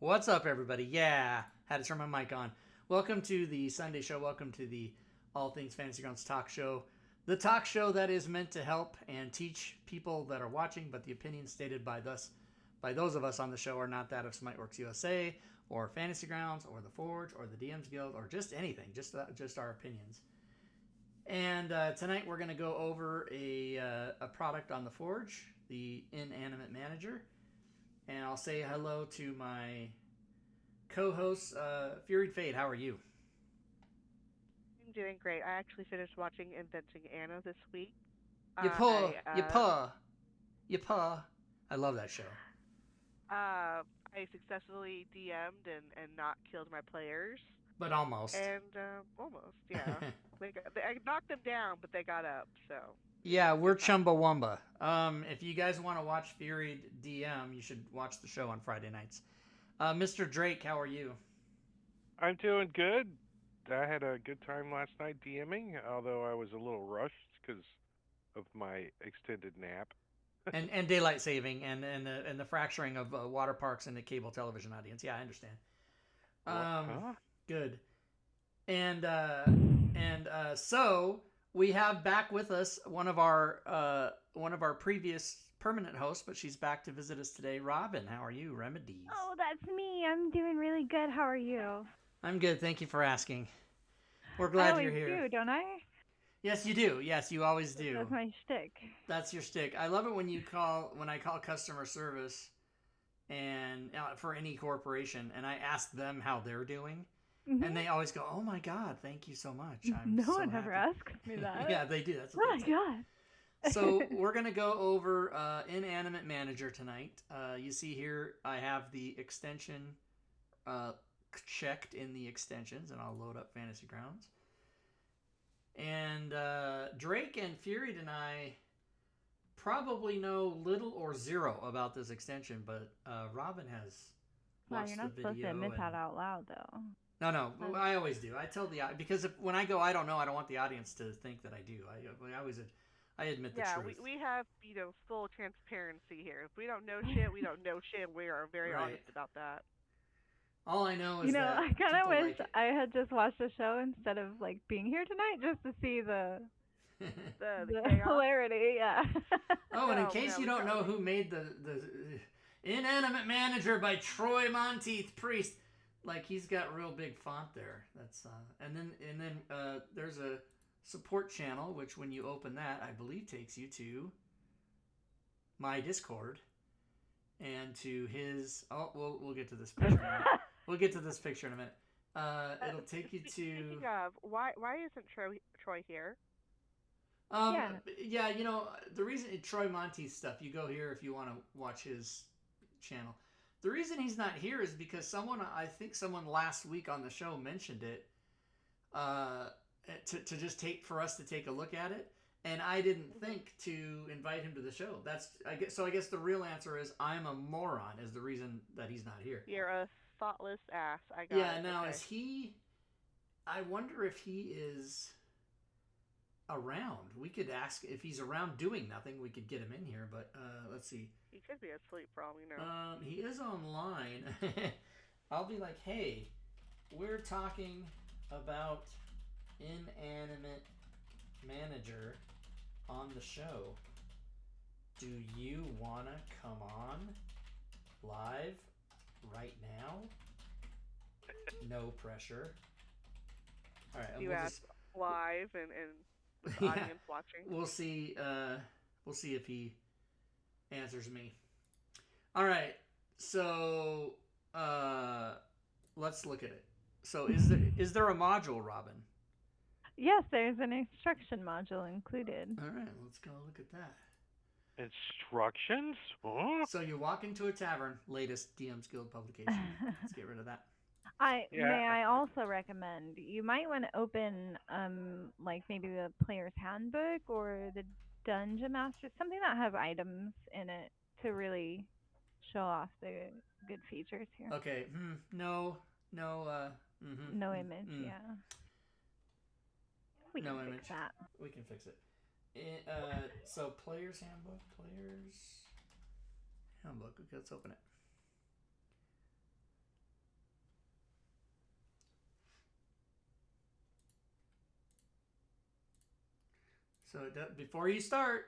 What's up, everybody? Yeah, had to turn my mic on. Welcome to the Sunday show. Welcome to the All Things Fantasy Grounds talk show. The talk show that is meant to help and teach people that are watching, but the opinions stated by those of us on the show are not that of Smiteworks USA or Fantasy Grounds or the Forge or the DMs Guild or just anything, just our opinions. And tonight we're going to go over a product on the Forge, the Inanimate Manager. And I'll say hello to my co-host, Furied Fade. How are you? I'm doing great. I actually finished watching Inventing Anna this week. You I paw, you paw, you paw. I love that show. I successfully DM'd and not killed my players, But almost. and almost, yeah. I knocked them down, but they got up, so it was Yeah, a we're good time. Chumbawamba. If you guys want to watch Furied DM, you should watch the show on Friday nights. Mr. Drake, how are you? I'm doing good. I had a good time last night DMing, although I was a little rushed because of my extended nap. And daylight saving and the fracturing of water parks and the cable television audience. Yeah, I understand. What? Um, Huh? Good. And so we have back with us one of our previous permanent hosts, but she's back to visit us today. Robin, how are you? Remedies. Oh, that's me. I'm doing really good. How are you? I'm good. Thank you for asking. We're I glad you're always here. do, don't I? Yes, you do. Yes, you always do. That's my shtick. That's your stick. I love it when I call customer service and for any corporation, and I ask them how they're doing. Mm-hmm. And they always go, "Oh my God, thank you so much." I'm no so one ever happy. asks me that. Yeah, they do. That's Oh what my they say. god. So we're gonna go over Inanimate Manager tonight. You see here, I have the extension checked in the extensions, and I'll load up Fantasy Grounds. And Drake and Fury and I probably know little or zero about this extension, but Robin has Wow, watched you're the not supposed to video. admit that And... out loud, though. No, I always do. I tell because when I go, I don't know. I don't want the audience to think that I do. I admit the Yeah, truth. we have full transparency here. If we don't know shit, we don't know shit. We are very Right. honest about that. All I know is that I kind of people wish like it. I had just watched the show instead of being here tonight just to see the The the chaos. hilarity. Yeah. Oh, and in No, case no, you we don't know probably. who made the Inanimate Manager by Troy Monteith Priest, like he's got real big font there. That's and then there's a support channel which when you open that, I believe takes you to my Discord and to his. Oh, we'll get to this picture. In a minute. We'll get to this picture in a minute. It'll take you to. Speaking of, why isn't Troy here? Yeah, the reason Troy Monteith stuff, you go here if you want to watch his channel. The reason he's not here is because I think someone last week on the show mentioned it, to just for us to take a look at it, and I didn't think to invite him to the show. I guess the real answer is I'm a moron is the reason that he's not here. You're a thoughtless ass. I got Yeah, it. now Okay. is he? I wonder if he is around. We could ask if he's around doing nothing. We could get him in here, but let's see. He could be asleep for all we know. He is online. I'll be like, hey, we're talking about Inanimate Manager on the show. Do you wanna come on live right now? No pressure. All right, You asked live and with the Yeah. audience watching. We'll see. We'll see if he answers me. All right. So let's look at it. So is there a module, Robin? Yes, there's an instruction module included. All right. Let's go look at that. Instructions? Huh? So you walk into a tavern. Latest DM's Guild publication. Let's get rid of that. May Yeah. I also recommend you might want to open maybe the player's handbook or the dungeon master, something that have items in it to really show off the good features here. Okay. No. No image, yeah. We No can image. fix that. We can fix it. So player's handbook. Player's handbook. Okay, let's open it. So before you start,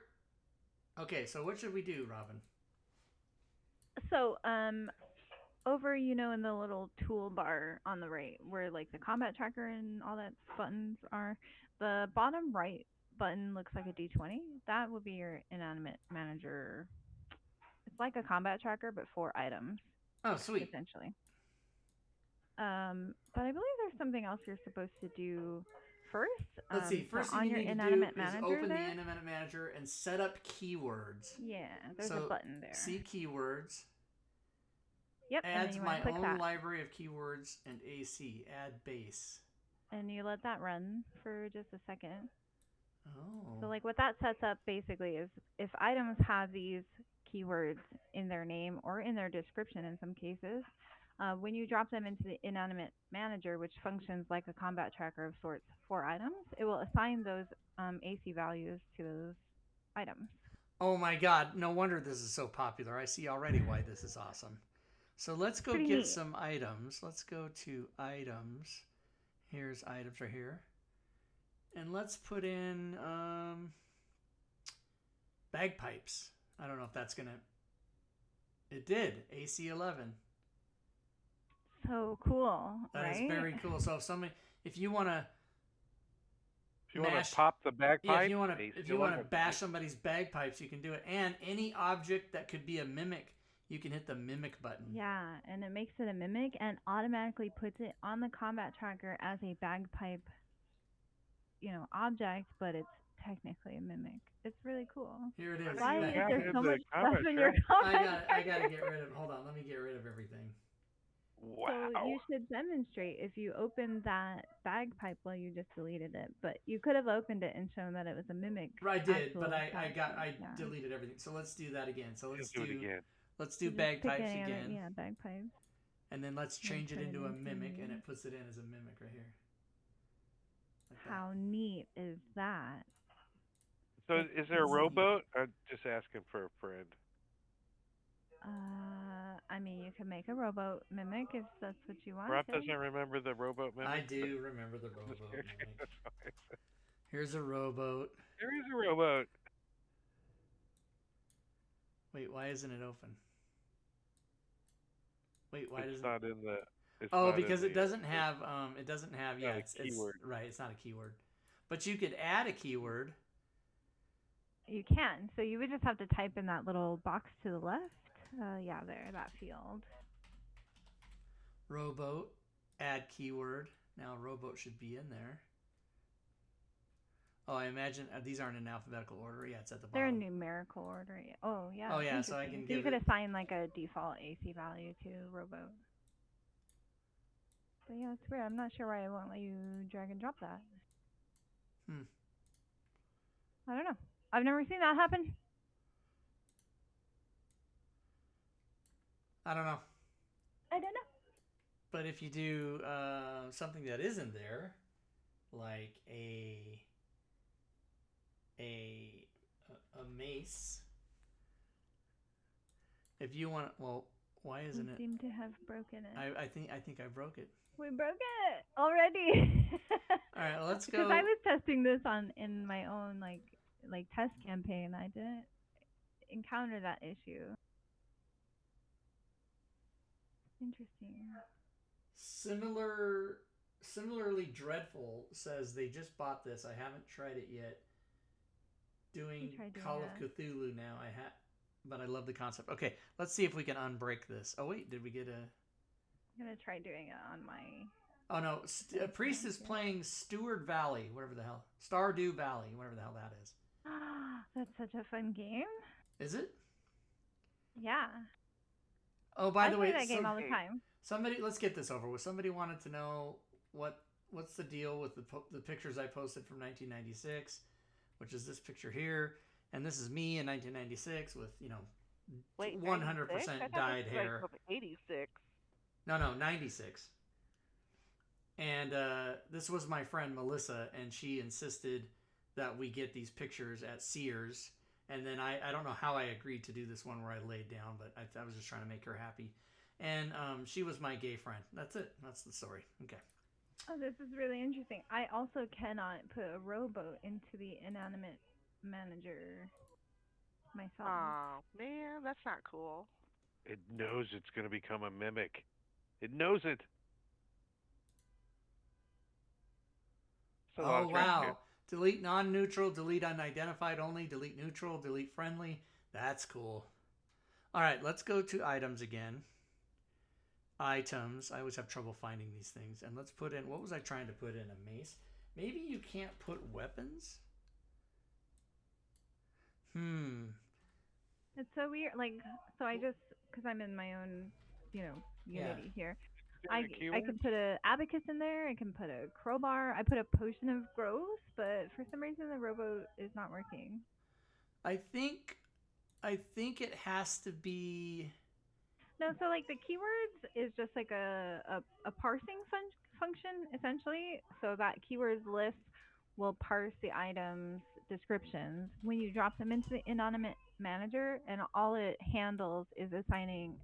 okay. So what should we do, Robin? So, over, in the little toolbar on the right, where like the combat tracker and all that buttons are, the bottom right button looks like a D20. That would be your Inanimate Manager. It's like a combat tracker, but for items, Oh, sweet. essentially. But I believe there's something else you're supposed to do first. Let's see. First so thing on you your need to Inanimate do is Manager open there, the Inanimate Manager and set up keywords. Yeah, there's So, a button there. See keywords. Yep. and Adds then you my click own that. library of keywords and AC. Add base. And you let that run for just a second. Oh. So like what that sets up basically is if items have these keywords in their name or in their description in some cases, when you drop them into the Inanimate Manager, which functions like a combat tracker of sorts for items, it will assign those AC values to those items. Oh my God! No wonder this is so popular. I see already why this is awesome. So let's go Pretty get neat. some items. Let's go to items. Here's items right here. And let's put in bagpipes. I don't know if that's going to... It did. AC 11. So cool, That right? is very cool. So if you want to... If you want to pop the bagpipe, yeah, if you want to bash somebody's bagpipes, you can do it. And any object that could be a mimic, you can hit the mimic button. Yeah, and it makes it a mimic and automatically puts it on the combat tracker as a bagpipe, object, but it's technically a mimic. It's really cool. Here it is. Why is Yeah, there it's so a much combat stuff in your combat I gotta tracker? get rid of... Hold on, let me get rid of everything. Wow. So you should demonstrate if you open that bagpipe. Well, you just deleted it, but you could have opened it and shown that it was a mimic. I did, actual but I bagpipe. deleted everything. So let's do that again. So let's do it again. Let's do So just pick bagpipes any other- again. Yeah, bagpipes. And then let's change it turn it into a into a mimic, and mimic. it puts it in as a mimic right here. Like that. How neat is that? So is there a rowboat? I'm just asking for a friend. I mean, you can make a rowboat mimic if that's what you want. Rob to. doesn't remember the rowboat mimic. I do remember the rowboat mimic. Here's a rowboat. There is a rowboat. Wait, why isn't it open? Wait, why It's doesn't not in the. It's Oh, not in because it the- doesn't have yeah, not a it's keyword. right, it's not a keyword. But you could add a keyword. You can. So you would just have to type in that little box to the left. Yeah, there, that field. Rowboat, add keyword. Now rowboat should be in there. Oh, I imagine these aren't in alphabetical order. Yeah, it's at the They're bottom. in numerical order. Oh, yeah. Oh, that's yeah, so I interesting. can So you give could it- assign like a default AC value to rowboat. But yeah, it's weird. I'm not sure why I won't let you drag and drop that. I don't know. I've never seen that happen. I don't know. I don't know. But if you do something that isn't there, like a mace, if you want, well, why isn't We it? seem to have broken it. I think I broke it. We broke it already. All right, well, let's go. Because I was testing this in my own like test campaign. I didn't encounter that issue. Interesting. Similarly dreadful says they just bought this. I haven't tried it yet. Doing Call of Cthulhu now. But I love the concept. Okay, let's see if we can unbreak this. Oh wait, did we get a? I'm gonna try doing it on my. Oh no, a priest is playing Stewart Valley, whatever the hell, Stardew Valley, whatever the hell that is. That's such a fun game. Is it? Yeah. Oh, by the way, I play that game all the time. Somebody, let's get this over with. Somebody wanted to know what's the deal with the pictures I posted from 1996, which is this picture here, and this is me in 1996 with 100% dyed hair. Like 86. No, 96. And this was my friend Melissa, and she insisted that we get these pictures at Sears. And then I don't know how I agreed to do this one where I laid down, but I was just trying to make her happy. And she was my gay friend. That's it. That's the story. Okay. Oh, this is really interesting. I also cannot put a rowboat into the Inanimate Manager myself. Oh man, that's not cool. It knows it's going to become a mimic. It knows it. It's a lot Oh, of trash can. wow. Delete non-neutral, delete unidentified only, delete neutral, delete friendly. That's cool. All right, let's go to items again. Items. I always have trouble finding these things. And let's put in, what was I trying to put in? A mace? Maybe you can't put weapons? It's so weird. Like, so I just, because I'm in my own, Unity here. I can put a abacus in there. I can put a crowbar. I put a potion of growth, but for some reason the rowboat is not working. I think it has to be. No, so like the keywords is just like a parsing function essentially. So that keywords list will parse the items descriptions when you drop them into the Inanimate Manager, and all it handles is assigning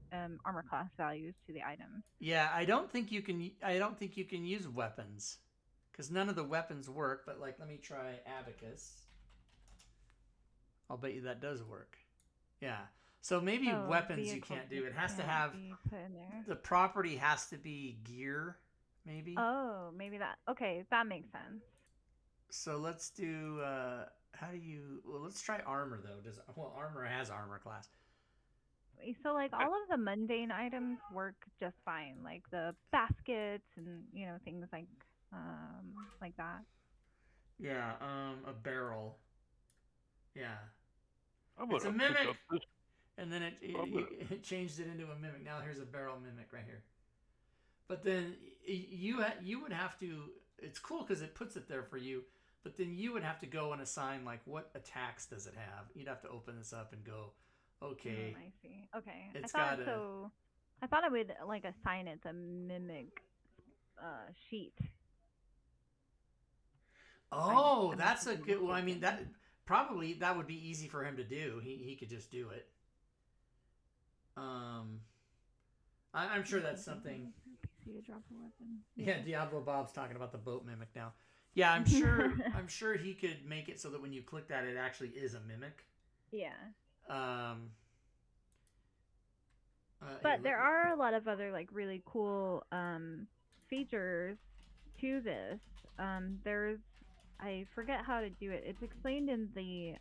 armor class values to the items. Yeah, I don't think you can. I don't think you can use weapons because none of the weapons work. But like, let me try abacus. I'll bet you that does work. Yeah. So maybe weapons you can't do. It has to have the property has to be gear, maybe. Oh, maybe that. Okay, that makes sense. So let's do. How do you? Well, let's try armor though. Armor has armor class. So like all of the mundane items work just fine, like the baskets and things like that. Yeah. A barrel. Yeah. It's a mimic. And then it changed it into a mimic. Now here's a barrel mimic right here. But then you would have to. It's cool because it puts it there for you. But then you would have to go and assign like what attacks does it have. You'd have to open this up and go, okay. I see. Okay. It's I thought I would like assign it the mimic sheet. Oh, that's a good. Well, I mean that would be easy for him to do. He could just do it. I'm sure that's something. PC to drop a weapon. Yeah, Diablo Bob's talking about the boat mimic now. Yeah, I'm sure. I'm sure he could make it so that when you click that, it actually is a mimic. Yeah. But there are a lot of other like really cool features to this. There's I forget how to do it. It's explained in the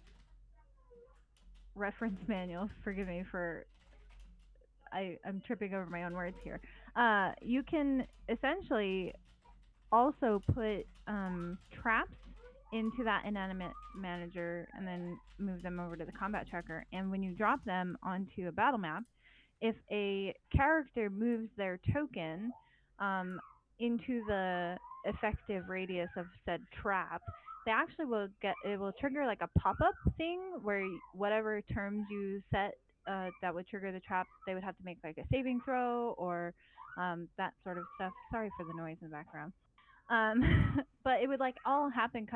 reference manual. Forgive me for I'm tripping over my own words here. You can essentially also put traps into that Inanimate Manager and then move them over to the combat tracker. And when you drop them onto a battle map, if a character moves their token into the effective radius of said trap, they actually it will trigger like a pop-up thing where whatever terms you set that would trigger the trap, they would have to make like a saving throw or that sort of stuff. Sorry for the noise in the background. But it would like all happen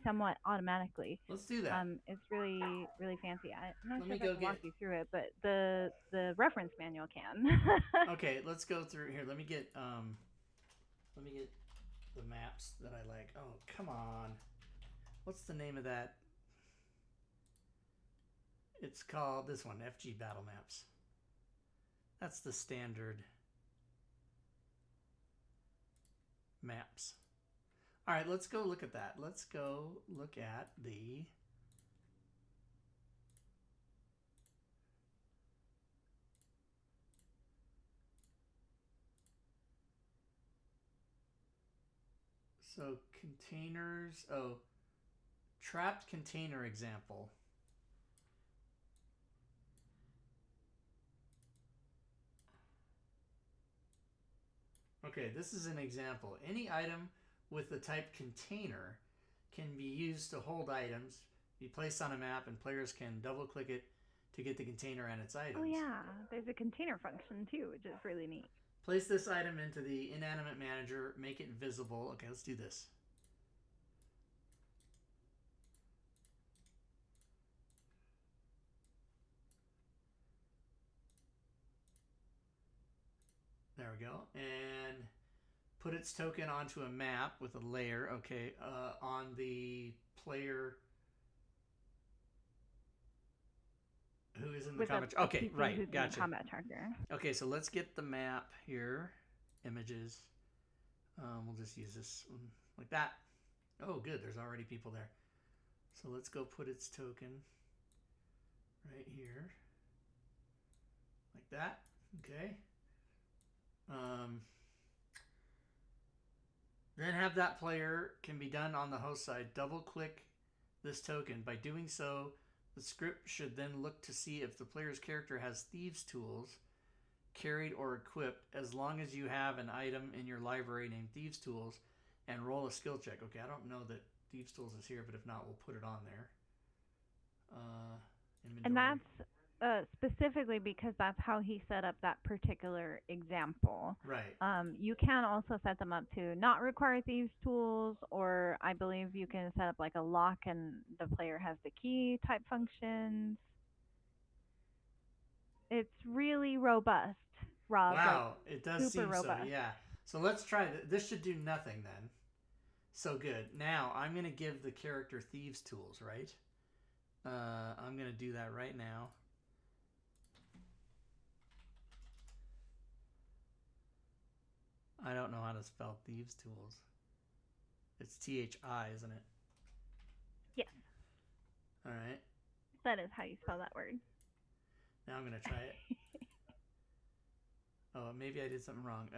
somewhat automatically. Let's do that. It's really, really fancy. I'm not sure if I can walk you through it, but the reference manual can. Okay, let's go through here. Let me get the maps that I like. Oh, come on. What's the name of that? It's called this one, FG Battle Maps. That's the standard maps. All right, let's go look at that. Let's go look at the containers. Oh, trapped container example. Okay, this is an example. Any item with the type container can be used to hold items, be placed on a map, and players can double-click it to get the container and its items. Oh yeah, there's a container function too, which is really neat. Place this item into the Inanimate Manager, make it visible. Okay, let's do this. There we go. And put its token onto a map with a layer. Okay, on the player Who is in the with combat? a Okay, PC who's right, in the gotcha. combat tracker. Okay, so let's get the map here. Images. We'll just use this one like that. Oh, good. There's already people there. So let's go put its token right here. Like that. Okay. Then have that player can be done on the host side. Double click this token. By doing so, the script should then look to see if the player's character has thieves' tools carried or equipped, as long as you have an item in your library named thieves' tools, and roll a skill check. Okay, I don't know that thieves' tools is here, but if not, we'll put it on there. Inventory. And that's specifically because that's how he set up that particular example. Right. You can also set them up to not require thieves' tools, or I believe you can set up like a lock and the player has the key type functions. It's really robust, Rob. Wow, it does super seem robust. so, yeah. So let's try this. Should do nothing then. So good. Now I'm going to give the character thieves' tools, right? I'm going to do that right now. I don't know how to spell thieves' tools. It's THI, isn't it? Yes. All right. That is how you spell that word. Now I'm going to try it. Oh, maybe I did something wrong.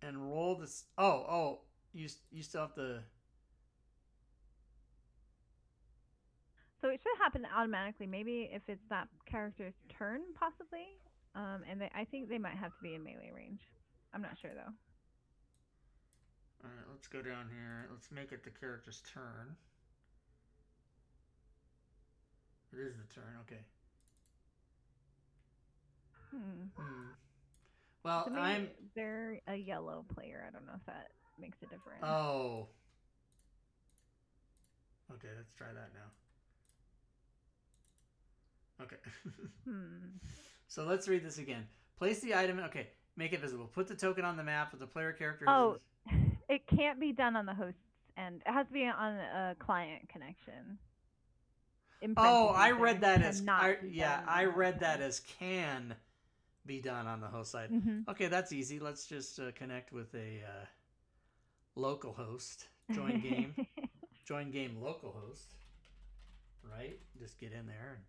And roll this. Oh, you still have to. So it should happen automatically. Maybe if it's that character's turn, possibly. And I think they might have to be in melee range. I'm not sure though. All right, let's go down here. Let's make it the character's turn. It is the turn. Okay. Well, So maybe I'm. they're a yellow player. I don't know if that makes a difference. Oh. Okay, let's try that now. Okay. So let's read this again. Place the item. Okay, make it visible. Put the token on the map with the player character. Oh, it can't be done on the host's end. It has to be on a client connection. Oh, I read that as I read that as can be done on the host side. Okay, that's easy. Let's just connect with a local host. Join game. Join game local host. Right? Just get in there. And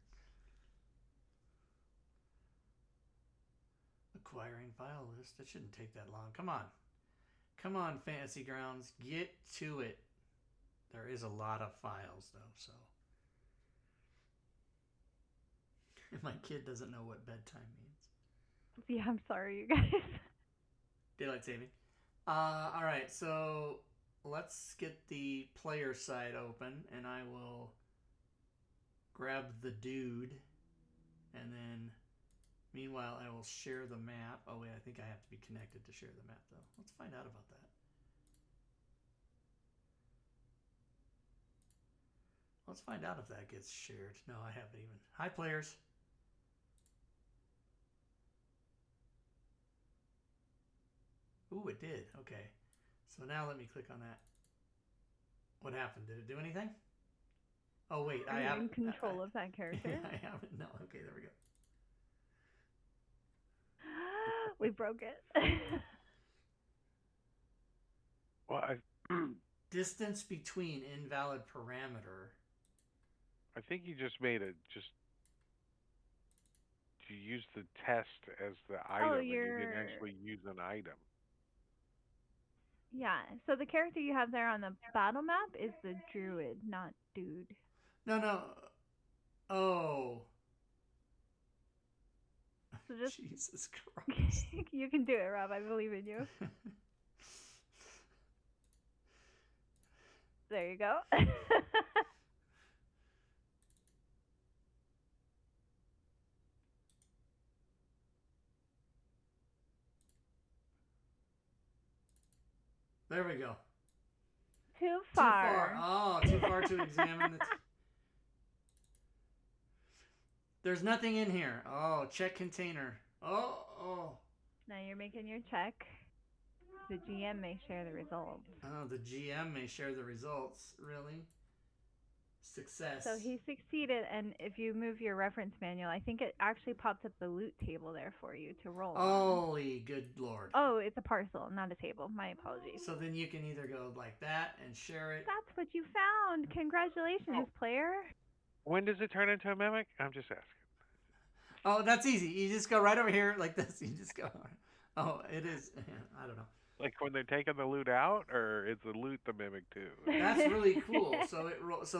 acquiring file list. That shouldn't take that long. Come on. Come on, Fantasy Grounds. Get to it. There is a lot of files, though, so. My kid doesn't know what bedtime means. Yeah, I'm sorry, you guys. Daylight saving. All right, so let's get the player side open, and I will grab the dude, and then meanwhile I will share the map. Oh wait, I think I have to be connected to share the map, though. Let's find out about that. Let's find out if that gets shared. No, I haven't even. Hi, players. Ooh, it did. Okay. So now let me click on that. What happened? Did it do anything? Oh, wait. Are you in control of that character? I haven't. No. Okay, there we go. We broke it. Well, Distance between invalid parameter. I think you just made it you used the test as the item, and you didn't actually use an item. Yeah, so the character you have there on the battle map is the druid, not dude. No. Oh. So just Jesus Christ. you can do it, Rob. I believe in you. There you go. There we go. Too far. Too far. Oh, too far to examine the... There's nothing in here. Oh, check container. Oh. Now you're making your check. The GM may share the results. Oh, the GM may share the results. Really? Success. So he succeeded, and if you move your reference manual, I think it actually pops up the loot table there for you to roll on. Holy good lord. Oh, it's a parcel, not a table. My apologies. So then you can either go like that and share it. That's what you found. Congratulations, player. When does it turn into a mimic? I'm just asking. Oh, that's easy. You just go right over here like this. You just go. Oh, it is. I don't know. Like when they're taking the loot out, or is the loot the mimic too? That's really cool. So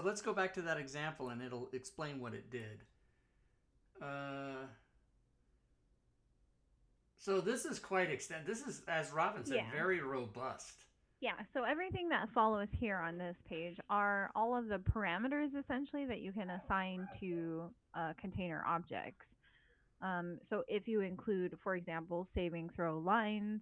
let's go back to that example and it'll explain what it did. So this is quite extent. This is, as Robin said, very robust. Yeah, so everything that follows here on this page are all of the parameters essentially that you can assign to container objects. So if you include, for example, saving throw lines,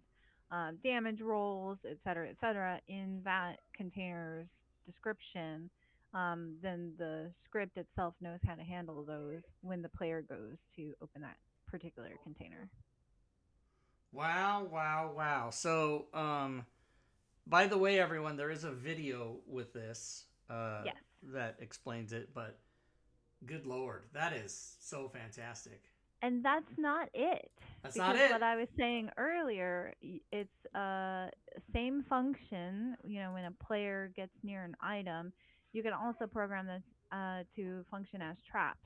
damage rolls, etc., in that container's description, then the script itself knows how to handle those when the player goes to open that particular container. Wow. So, by the way, everyone, there is a video with this that explains it, but good lord, that is so fantastic. And that's not it. That's not it. What I was saying earlier, it's same function. You know, when a player gets near an item, you can also program this to function as traps,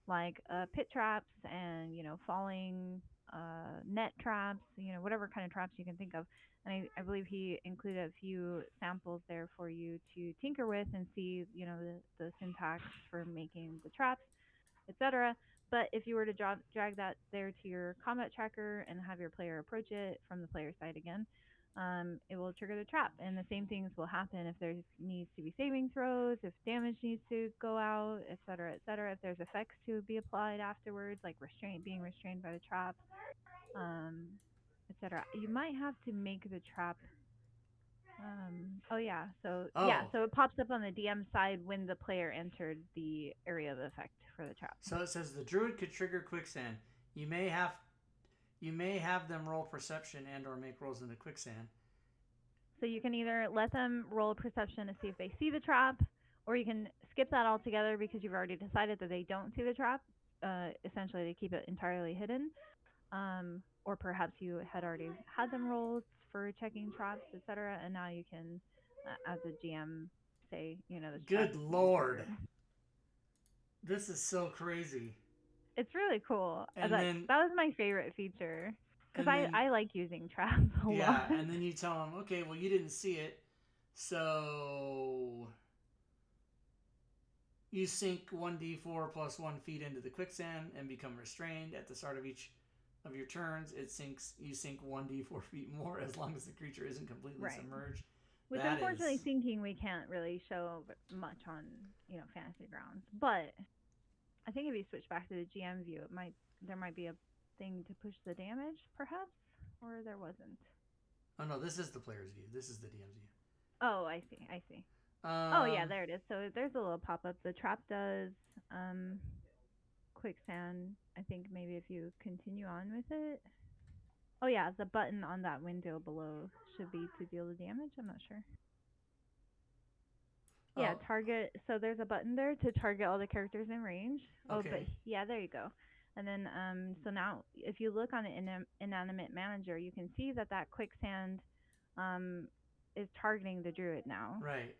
like pit traps and falling net traps. Whatever kind of traps you can think of. And I believe he included a few samples there for you to tinker with and see, the syntax for making the traps, etc. But if you were to drag that there to your combat tracker and have your player approach it from the player side again, it will trigger the trap. And the same things will happen if there needs to be saving throws, if damage needs to go out, etc., etc. If there's effects to be applied afterwards, like being restrained by the trap, etc. You might have to make the trap. So it pops up on the DM side when the player entered the area of effect for the trap. So it says the druid could trigger quicksand. You may have them roll perception and or make rolls into quicksand. So you can either let them roll perception to see if they see the trap, or you can skip that altogether because you've already decided that they don't see the trap. Essentially, they keep it entirely hidden. Or perhaps you had already had them roll for checking traps, etc., and now you can, as a GM, say, this Good lord. This is so crazy. It's really cool. And that was my favorite feature. Because I like using traps a lot. Yeah, and then you tell them, okay, well, you didn't see it, so you sink 1d4 plus 1 feet into the quicksand and become restrained. At the start of each of your turns, you sink 1d4 feet more as long as the creature isn't completely submerged. Which, unfortunately, sinking we can't really show much on, Fantasy Grounds. But I think if you switch back to the GM view, there might be a thing to push the damage, perhaps, or there wasn't. Oh no, this is the player's view. This is the DM's view. Oh, I see. Oh yeah, there it is. So there's a little pop-up. The trap does quicksand. I think maybe if you continue on with it. Oh yeah, the button on that window below should be to deal the damage. I'm not sure. Yeah, target. So there's a button there to target all the characters in range. Okay. Oh, but yeah, there you go. And then, so now, if you look on the Inanimate Manager, you can see that quicksand is targeting the druid now. Right.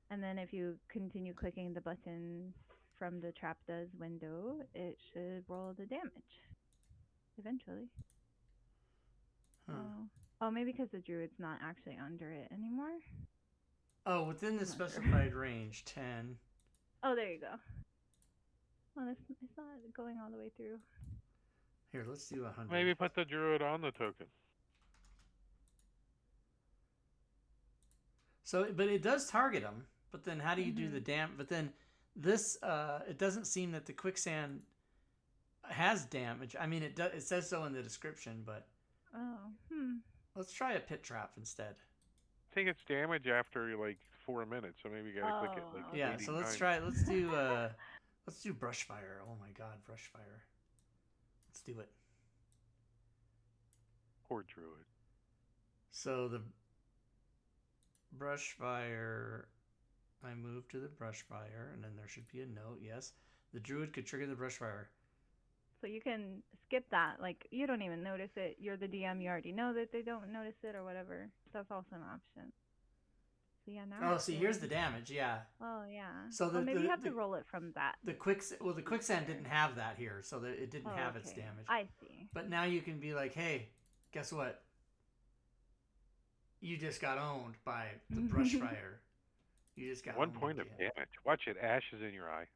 And then if you continue clicking the button from the trap does window, it should roll the damage eventually. Huh. Oh, maybe because the druid's not actually under it anymore. Oh, within the specified range, 10. Oh, there you go. Oh, it's not going all the way through. Here, let's do 100. Maybe put the druid on the token. So, but it does target them. But then how do you do the damage? But then this, it doesn't seem that the quicksand has damage. I mean, it says so in the description, but... Let's try a pit trap instead. I think it's damage after, 4 minutes, so maybe you gotta click it, Yeah, 80 so let's times. try, let's do brush fire. Oh my god, brush fire. Let's do it. Poor druid. So the brush fire I move to the brush fire, and then there should be a note. Yes, the druid could trigger the brush fire. So you can skip that. Like, you don't even notice it. You're the DM. You already know that they don't notice it or whatever. That's also an option. So yeah, now. Oh, see, here's the damage. Yeah. Oh yeah. So maybe you have to roll it from that. The quicksand didn't have that here, so that it didn't have its damage. I see. But now you can be like, hey, guess what? You just got owned by the brush fire. You just got 1 point of damage. Watch it, ashes in your eye.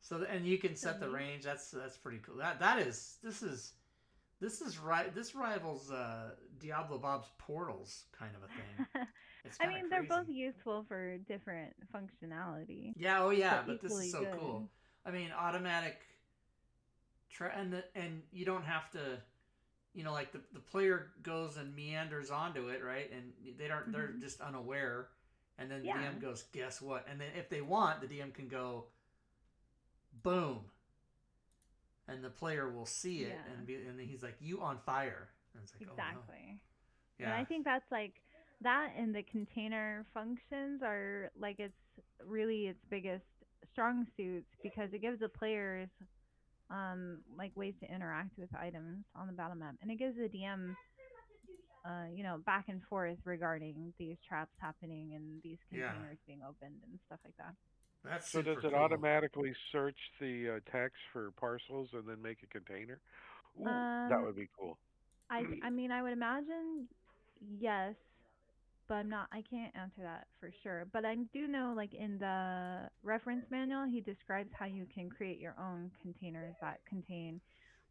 So and you can set the range. That's pretty cool. This rivals Diablo Bob's Portals kind of a thing. It's I mean, crazy. they're both useful for different functionality. Yeah, but this is so cool. I mean, automatic and you don't have to, like the player goes and meanders onto it, right? And they're just unaware, and then the DM goes, guess what? And then if they want, the DM can go, boom, and the player will see it and then he's like, you on fire. And it's like, exactly. Oh, no. Yeah. And I think that's like that, and the container functions are like its biggest strong suits, because it gives the players like ways to interact with items on the battle map, and it gives the DM back and forth regarding these traps happening and these containers being opened and stuff like that. That's so does it automatically search the text for parcels and then make a container? Ooh, that would be cool. I mean, I would imagine yes, but I can't answer that for sure. But I do know, like, in the reference manual, he describes how you can create your own containers that contain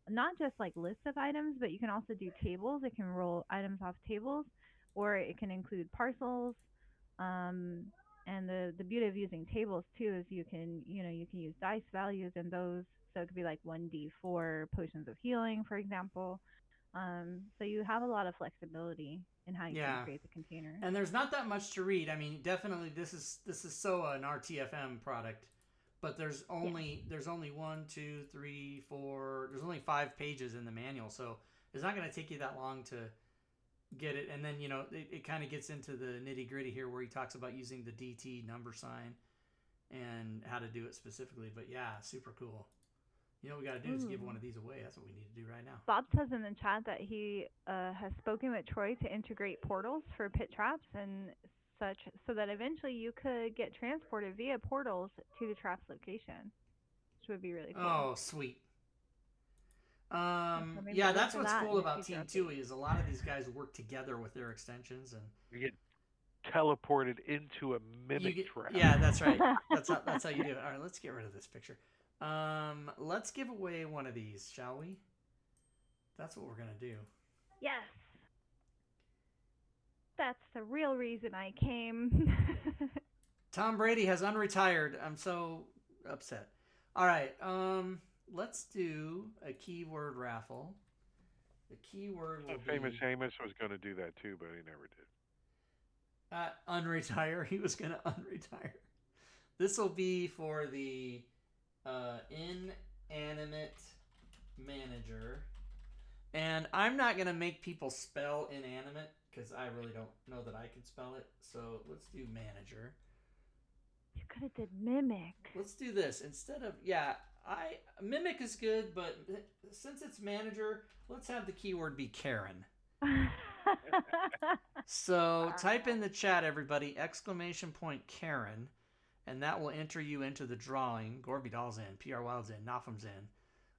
not just like lists of items, but you can also do tables. It can roll items off tables, or it can include parcels. And the beauty of using tables too is you can use dice values in those. So it could be like 1d4 potions of healing, for example. So you have a lot of flexibility in how you can create the container. And there's not that much to read. I mean, definitely this is so an RTFM product, but there's only 1, 2, 3, 4. There's only 5 pages in the manual, so it's not going to take you that long to get it. And then it kind of gets into the nitty gritty here, where he talks about using the DT number sign and how to do it specifically. But yeah, super cool. What we got to do is give one of these away. That's what we need to do right now. Bob says in the chat that he has spoken with Troy to integrate portals for pit traps and such, so that eventually you could get transported via portals to the trap's location, which would be really cool. Oh, sweet. That's what's cool about Team Tui is a lot of these guys work together with their extensions, and you get teleported into a mimic trap. Yeah, that's right. That's how you do it. All right, let's get rid of this picture. Let's give away one of these, shall we? That's what we're gonna do. Yes. That's the real reason I came. Tom Brady has unretired. I'm so upset. All right. Let's do a keyword raffle. The keyword will Famous Amos was going to do that too, but he never did. Unretire. He was going to unretire. This will be for the Inanimate Manager. And I'm not going to make people spell inanimate, because I really don't know that I can spell it. So let's do manager. You could have did mimic. Let's do this. Instead of, mimic is good, but since it's manager, let's have the keyword be Karen. So type in the chat, everybody, ! Karen, and that will enter you into the drawing. Gorby Doll's in, PR Wild's in, Nofum's in,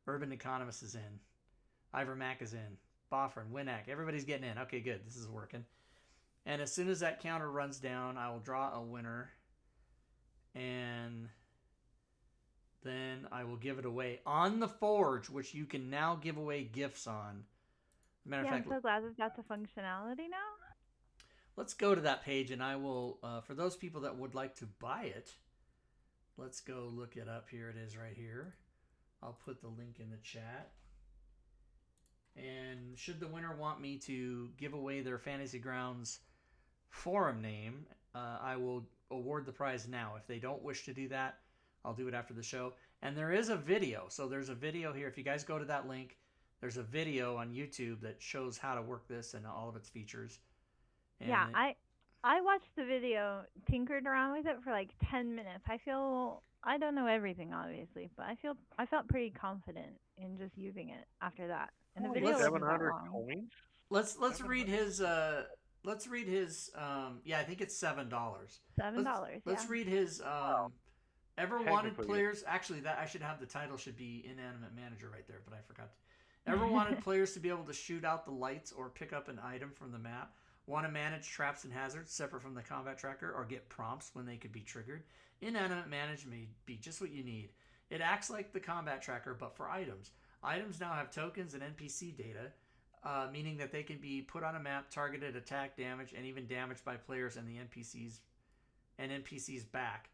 Urban Economist is in, Ivor Mack is in, Boffrin, Winnack, everybody's getting in. Okay, good. This is working. And as soon as that counter runs down, I will draw a winner, and then I will give it away on the Forge, which you can now give away gifts on. Matter of fact, I'm so glad that that's a functionality now. Let's go to that page, and I will, for those people that would like to buy it, let's go look it up. Here it is right here. I'll put the link in the chat. And should the winner want me to give away their Fantasy Grounds forum name, I will award the prize now. If they don't wish to do that, I'll do it after the show. And there is a video. So there's a video here. If you guys go to that link, there's a video on YouTube that shows how to work this and all of its features. And I watched the video, tinkered around with it for like 10 minutes. I don't know everything obviously, but I felt pretty confident in just using it after that. And the Only video wasn't that 700 long. coins? Let's read 700? his let's read his yeah, I think it's $7. $7, Let's yeah. read his ever wanted Technically, players. Actually, that I should have the title should be Inanimate Manager right there, but I forgot. Ever wanted players to be able to shoot out the lights or pick up an item from the map? Want to manage traps and hazards separate from the combat tracker or get prompts when they could be triggered? Inanimate Manager may be just what you need. It acts like the combat tracker, but for items. Items now have tokens and NPC data, meaning that they can be put on a map, targeted, attack, damage, and even damaged by players and the NPCs back.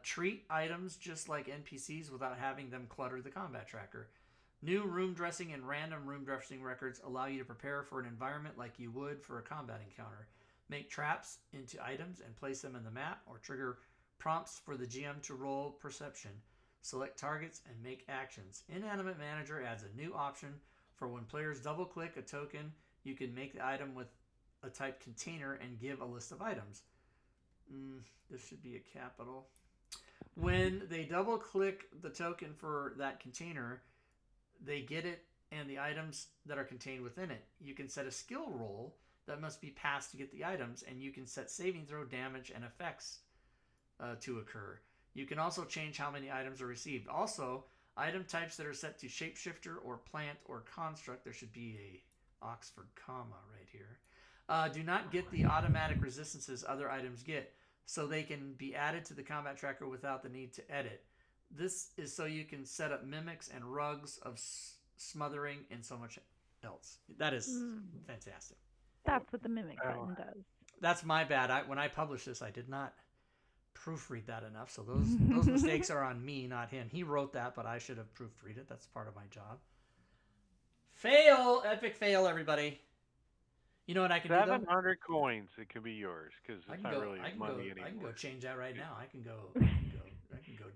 Treat items just like NPCs without having them clutter the combat tracker. New room dressing and random room dressing records allow you to prepare for an environment like you would for a combat encounter. Make traps into items and place them in the map, or trigger prompts for the GM to roll perception. Select targets and make actions. Inanimate Manager adds a new option for when players double-click a token, you can make the item with a type container and give a list of items. This should be a capital. When they double-click the token for that container, they get it and the items that are contained within it. You can set a skill roll that must be passed to get the items, and you can set saving throw, damage, and effects to occur. You can also change how many items are received. Also, item types that are set to shapeshifter or plant or construct, there should be a Oxford comma right here, do not get the automatic resistances other items get, so they can be added to the combat tracker without the need to edit. This is so you can set up mimics and rugs of smothering and so much else. That is fantastic. That's what the mimic button does. That's my bad. When I published this, I did not proofread that enough. So those mistakes are on me, not him. He wrote that, but I should have proofread it. That's part of my job. Fail! Epic fail, everybody. You know what I can do, though? 700 coins. It could be yours, because it's not really money anymore. I can go change that right now. I can go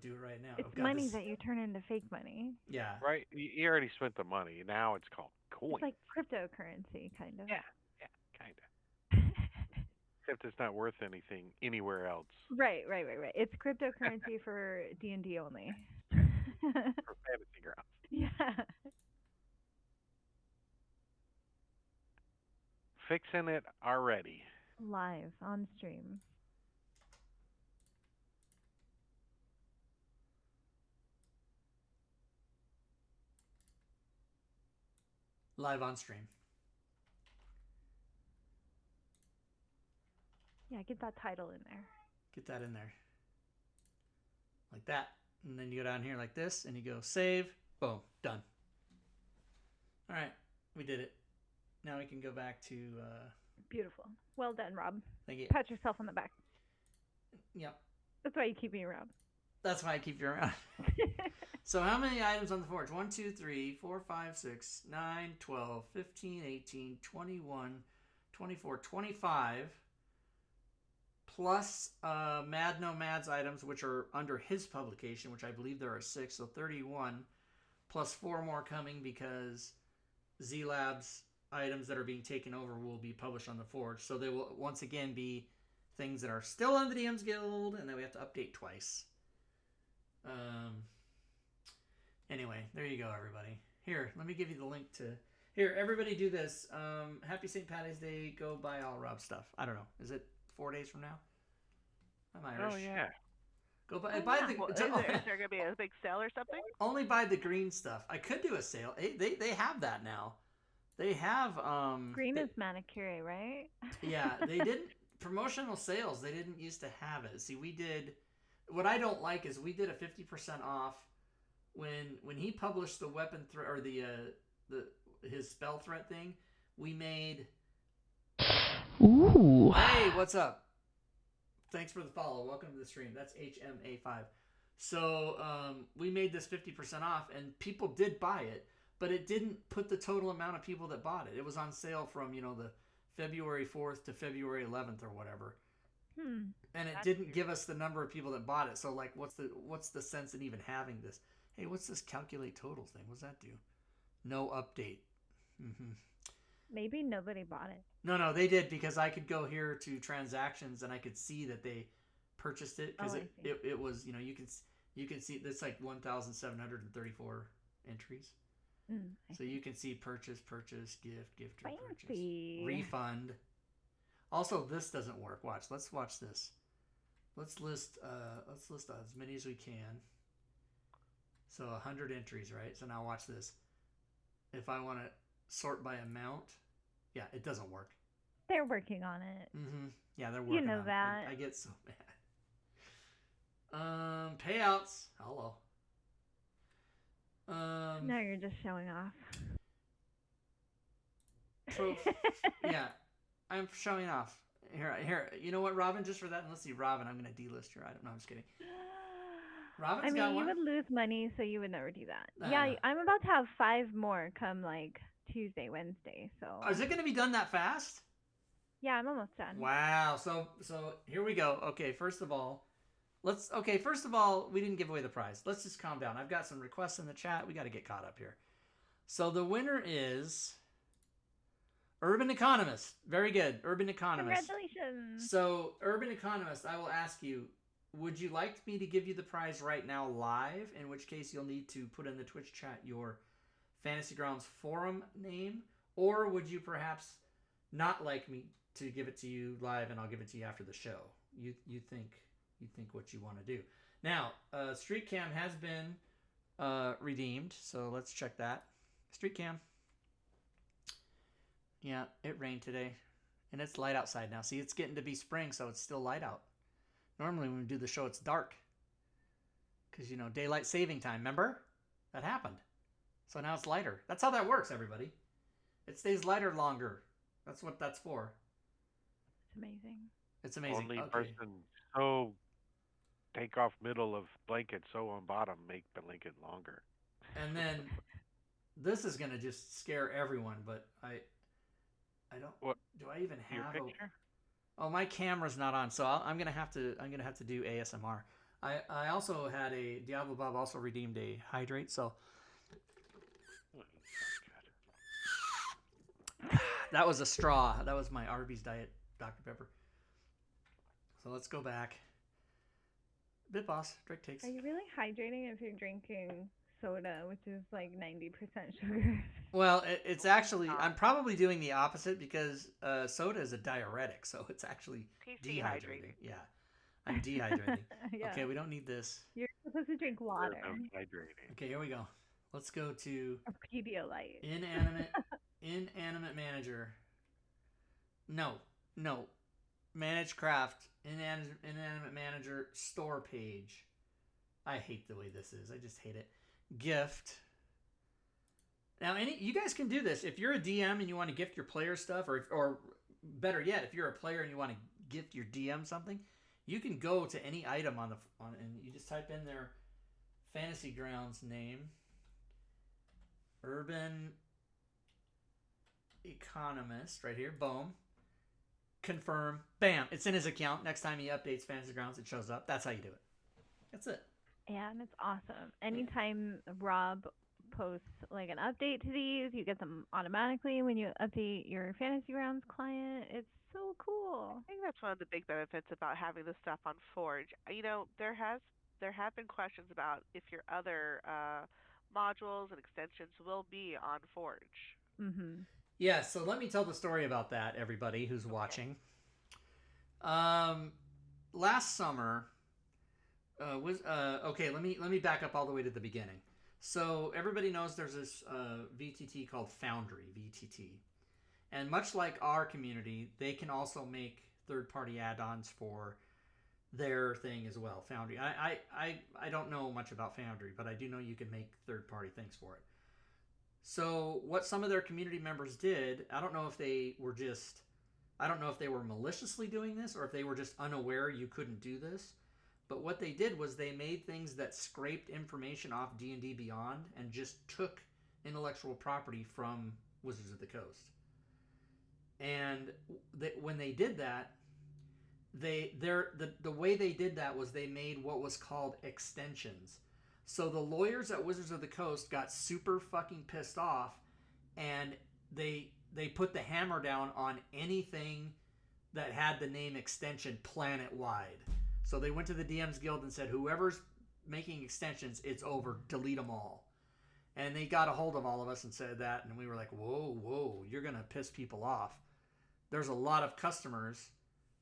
do it right now. It's money that you turn into fake money. Yeah. Right? You already spent the money. Now it's called coins. It's like cryptocurrency, kind of. Yeah, kind of. Except it's not worth anything anywhere else. Right. It's cryptocurrency for D&D only. For fantasy grounds. Yeah. Fixing it already. Live on stream. Live on stream. Yeah, get that title in there. Get that in there. Like that. And then you go down here like this, and you go save. Boom. Done. All right. We did it. Now we can go back to... Beautiful. Well done, Rob. Thank you. Pat yourself on the back. Yep. That's why you keep me around. That's why I keep you around. So how many items on the forge? 1, 2, 3, 4, 5, 6, 9, 12, 15, 18, 21, 24, 25. Plus Mad Nomad's items, which are under his publication, which I believe there are 6. So 31. Plus 4 more coming because Z-Lab's items that are being taken over will be published on the forge. So they will once again be things that are still on the DM's Guild, and then we have to update twice. Anyway, there you go, everybody. Here, let me give you the link to... Here, everybody do this. Happy St. Patty's Day. Go buy all Rob's stuff. I don't know. Is it 4 days from now? I'm Irish. Oh, yeah. Go buy, Oh, buy yeah. the... Well, is there going to be a big sale or something? Only buy the green stuff. I could do a sale. They have that now. They have... Green is manicure, right? Yeah, they didn't... Promotional sales, they didn't used to have it. See, we did... What I don't like is we did a 50% off when he published the weapon threat or his spell threat thing. We made. Ooh. Hey, what's up? Thanks for the follow. Welcome to the stream. That's HMA5. So we made this 50% off, and people did buy it, but it didn't put the total amount of people that bought it. It was on sale from the February 4th to February 11th or whatever. And it didn't give us the number of people that bought it. So like, what's the sense in even having this? Hey, what's this calculate total thing? What's that do? No update. Maybe nobody bought it. No, they did, because I could go here to transactions and I could see that they purchased it, because Oh, I see. it was, you can see there's like 1,734 entries. I So see. you can see purchase, gift, or purchase, Fancy. refund. Also, this doesn't work. Let's watch this. Let's list as many as we can. So 100 entries, right? So now watch this. If I want to sort by amount, yeah, it doesn't work. They're working on it. Yeah, they're working know on that. it. I get so mad. Payouts. Hello. No, you're just showing off. Yeah, I'm showing off. Here. You know what, Robin? Just for that, and let's see, Robin. I'm gonna delist your item. No, I'm just kidding. Robin's got you one. would lose money, so you would never do that. I Yeah, know. I'm about to have 5 more come like Tuesday, Wednesday. So. Is it gonna be done that fast? Yeah, I'm almost done. Wow. So here we go. Okay, first of all, we didn't give away the prize. Let's just calm down. I've got some requests in the chat. We got to get caught up here. So the winner is Urban Economist. Very good. Urban Economist. Congratulations. So, Urban Economist, I will ask you, would you like me to give you the prize right now live? In which case you'll need to put in the Twitch chat your Fantasy Grounds forum name, or would you perhaps not like me to give it to you live and I'll give it to you after the show? You think what you want to do. Now, Street Cam has been redeemed, so let's check that. Street Cam. Yeah, it rained today, and it's light outside now. See, it's getting to be spring, so it's still light out. Normally when we do the show, it's dark, because, daylight saving time, remember? That happened. So now it's lighter. That's how that works, everybody. It stays lighter longer. That's what that's for. It's amazing. It's amazing. Only Okay. person so take off middle of blanket, so on bottom, make blanket longer. And then this is going to just scare everyone, but I don't. What? Do I even Your have picture? Oh, my camera's not on, so I'm gonna have to do ASMR. I also had a Diablo Bob also redeemed a hydrate, so that was a straw. That was my Arby's Diet Dr. Pepper. So let's go back. Bit Boss, Drake takes. Are you really hydrating if you're drinking soda, which is like 90% sugar? Well, it's actually, I'm probably doing the opposite, because soda is a diuretic, so it's actually He's dehydrating. dehydrating. Yeah, I'm dehydrating. Yeah. Okay, we don't need this. You're supposed to drink water. Hydrating. Okay, here we go. Let's go to Or Pedialyte. Inanimate Manager. No. Manage Craft. Inanimate Manager store page. I hate the way this is. I just hate it. Gift. Now, you guys can do this. If you're a DM and you want to gift your player stuff, or better yet, if you're a player and you want to gift your DM something, you can go to any item and you just type in their Fantasy Grounds name. Urban Economist, right here. Boom. Confirm. Bam. It's in his account. Next time he updates Fantasy Grounds, it shows up. That's how you do it. That's it. Yeah, and it's awesome. Anytime Rob posts like an update to these, you get them automatically when you update your Fantasy Grounds client. It's so cool. I think that's one of the big benefits about having this stuff on Forge. There have been questions about if your other modules and extensions will be on Forge. Mm-hmm. Yeah, so let me tell the story about that, everybody who's watching. Last summer okay, let me back up all the way to the beginning. So everybody knows there's this VTT called Foundry, VTT. And much like our community, they can also make third-party add-ons for their thing as well, Foundry. I don't know much about Foundry, but I do know you can make third-party things for it. So what some of their community members did, I don't know if they were maliciously doing this or if they were just unaware you couldn't do this. But what they did was they made things that scraped information off D&D Beyond and just took intellectual property from Wizards of the Coast. And when they did that, the way they did that was they made what was called extensions. So the lawyers at Wizards of the Coast got super fucking pissed off, and they they put the hammer down on anything that had the name extension planet wide. So they went to the DMs Guild and said, whoever's making extensions, it's over, delete them all. And they got a hold of all of us and said that, and we were like, whoa, you're going to piss people off. There's a lot of customers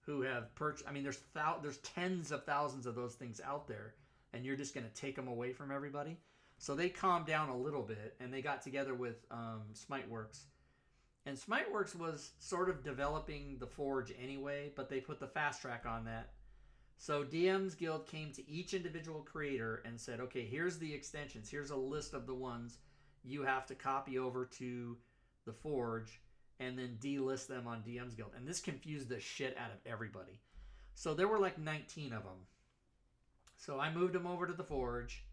who have purchased, I mean, there's tens of thousands of those things out there, and you're just going to take them away from everybody. So they calmed down a little bit, and they got together with Smiteworks. And Smiteworks was sort of developing the Forge anyway, but they put the fast track on that. So DMs Guild came to each individual creator and said, okay, here's the extensions. Here's a list of the ones you have to copy over to the Forge and then delist them on DMs Guild. And this confused the shit out of everybody. So there were like 19 of them. So I moved them over to the Forge,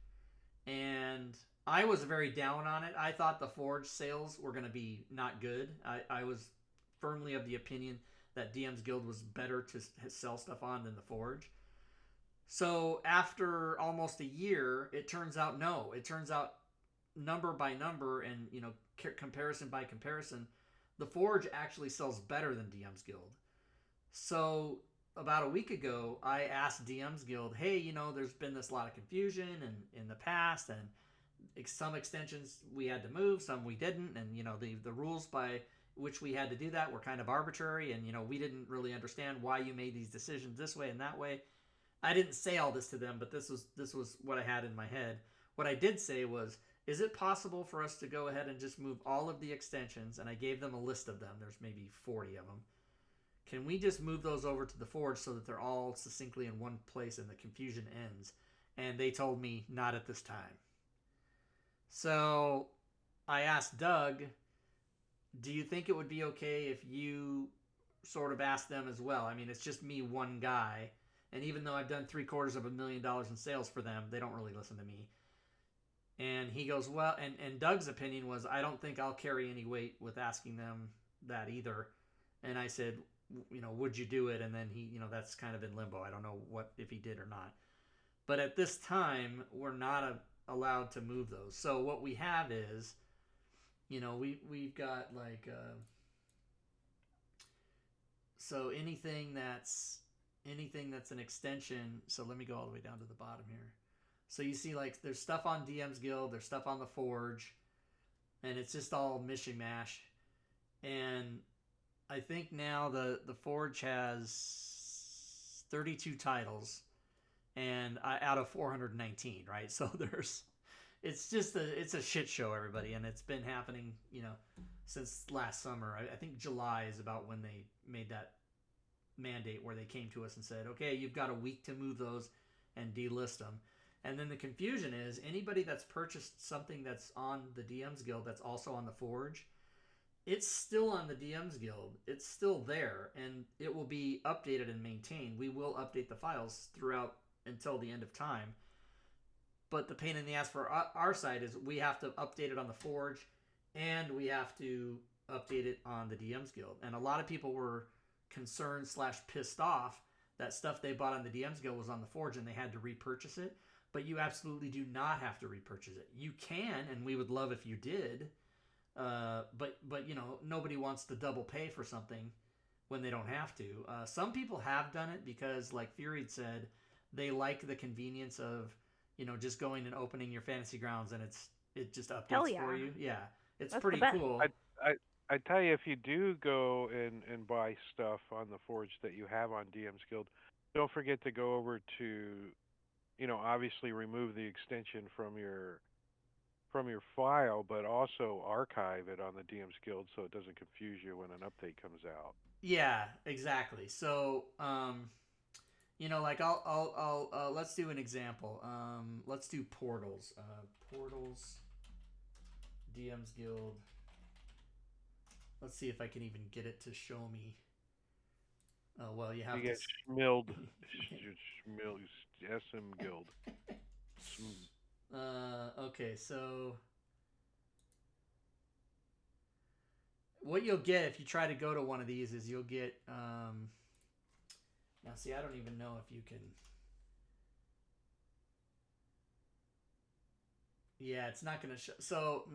and I was very down on it. I thought the Forge sales were going to be not good. I was firmly of the opinion that DMs Guild was better to sell stuff on than the Forge. So after almost a year, it turns out no. It turns out number by number and, you know, comparison by comparison, the Forge actually sells better than DMs Guild. So about a week ago, I asked DMs Guild, hey, you know, there's been this lot of confusion in the past, and some extensions we had to move, some we didn't, and, you know, the rules by which we had to do that were kind of arbitrary, and, you know, we didn't really understand why you made these decisions this way and that way. I didn't say all this to them, but this was what I had in my head. What I did say was, is it possible for us to go ahead and just move all of the extensions? And I gave them a list of them. There's maybe 40 of them. Can we just move those over to the Forge so that they're all succinctly in one place and the confusion ends? And they told me not at this time. So I asked Doug, do you think it would be okay if you sort of asked them as well? I mean, it's just me, one guy. And even though I've done $750,000 in sales for them, they don't really listen to me. And he goes, well, and Doug's opinion was, I don't think I'll carry any weight with asking them that either. And I said, you know, would you do it? And then he, you know, that's kind of in limbo. I don't know if he did or not. But at this time, we're not allowed to move those. So what we have is, you know, we've got like, so anything that's an extension. So let me go all the way down to the bottom here. So you see, like, there's stuff on DMs Guild, there's stuff on the Forge, and it's just all mishmash. And I think now the Forge has 32 titles, and out of 419, right? So it's a shit show, everybody, and it's been happening, you know, since last summer. I think July is about when they made that mandate where they came to us and said, okay, you've got a week to move those and delist them. And then the confusion is anybody that's purchased something that's on the DMs Guild that's also on the Forge, it's still on the DMs Guild. It's still there, and it will be updated and maintained. We will update the files throughout until the end of time. But the pain in the ass for our side is we have to update it on the Forge, and we have to update it on the DMs Guild. And a lot of people were concerned / pissed off that stuff they bought on the DMs Guild was on the Forge and they had to repurchase it. But you absolutely do not have to repurchase it. You can, and we would love if you did. But you know, nobody wants to double pay for something when they don't have to. Some people have done it because, like Fury said, they like the convenience of, you know, just going and opening your Fantasy Grounds and it just updates for you. Yeah, it's That's pretty the best. cool. I tell you, if you do go and buy stuff on the Forge that you have on DM's Guild, don't forget to go over to, you know, obviously remove the extension from your file, but also archive it on the DM's Guild so it doesn't confuse you when an update comes out. Yeah, exactly. So, you know, like I'll let's do an example. Let's do portals. Portals, DM's Guild. Let's see if I can even get it to show me. Oh, well, you have You to... get Schmilled, SM Guild. Okay, so... What you'll get if you try to go to one of these is you'll get... Now, see, I don't even know if you can... Yeah, it's not going to show... So,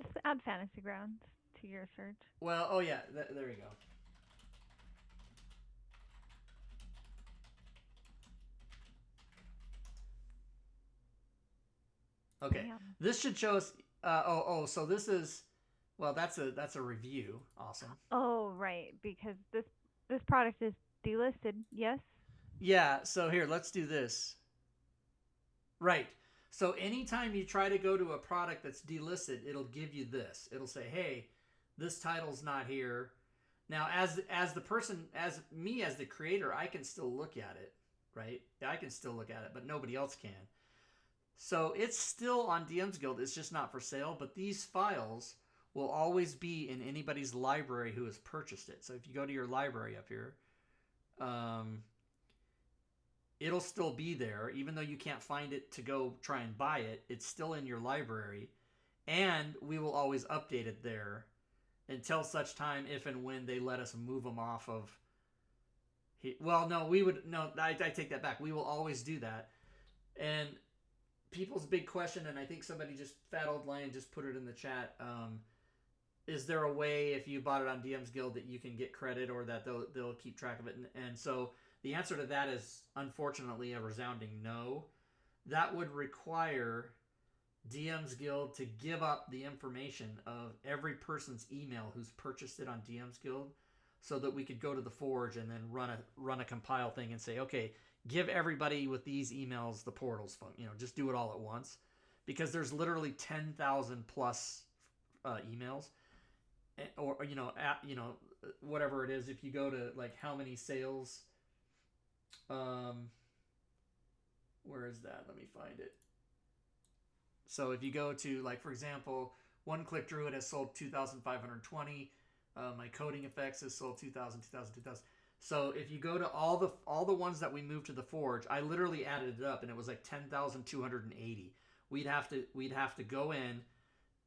Just add Fantasy Grounds to your search. Well, oh yeah, there you go. Okay, Damn. this should show us. So this is, well, that's a review. Awesome. Oh, right, because this product is delisted. Yes. Yeah. So here, let's do this. Right. So anytime you try to go to a product that's delisted, it'll give you this. It'll say, "Hey, this title's not here." Now, as the person, as me as the creator, I can still look at it, right? I can still look at it, but nobody else can. So it's still on DM's Guild. It's just not for sale. But these files will always be in anybody's library who has purchased it. So if you go to your library up here, it'll still be there, even though you can't find it to go try and buy it. It's still in your library, and we will always update it there until such time if and when they let us move them off of. Well, no, we would no. I take that back. We will always do that. And people's big question, and I think somebody just Fat Old Lion just put it in the chat. Is there a way if you bought it on DM's Guild that you can get credit or that they'll keep track of it? And so the answer to that is unfortunately a resounding no. That would require DM's Guild to give up the information of every person's email who's purchased it on DM's Guild, so that we could go to the Forge and then run a compile thing and say, okay, give everybody with these emails the portals phone. Just do it all at once, because there's literally 10,000 plus emails, or whatever it is. If you go to like how many sales, where is that? Let me find it. So if you go to, like, for example, One Click Druid has sold 2,520. My Coding Effects has sold 2,000. So if you go to all the ones that we moved to the Forge, I literally added it up, and it was like 10,280. We'd have to go in,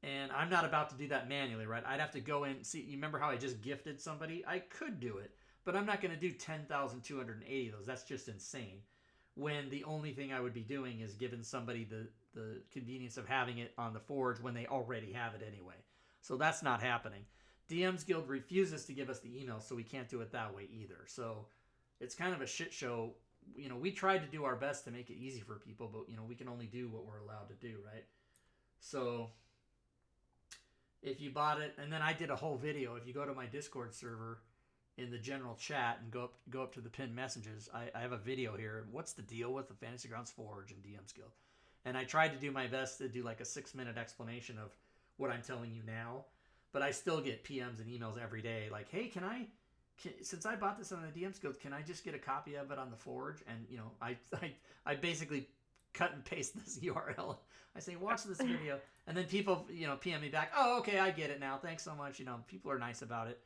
and I'm not about to do that manually, right? I'd have to go in. See, you remember how I just gifted somebody? I could do it, but I'm not going to do 10,280 of those. That's just insane. When the only thing I would be doing is giving somebody the convenience of having it on the Forge when they already have it anyway. So that's not happening. DM's Guild refuses to give us the email, so we can't do it that way either. So it's kind of a shit show. We tried to do our best to make it easy for people, but we can only do what we're allowed to do, right? So if you bought it, and then I did a whole video. If you go to my Discord server in the general chat and go up to the pinned messages, I have a video here. What's the deal with the Fantasy Grounds Forge and DM's Guild? And I tried to do my best to do like a 6-minute explanation of what I'm telling you now. But I still get PMs and emails every day like, hey, since I bought this on the DM's Guild, can I just get a copy of it on the Forge? And, I basically cut and paste this URL. I say, watch this video. And then people, PM me back, oh, okay, I get it now. Thanks so much. People are nice about it.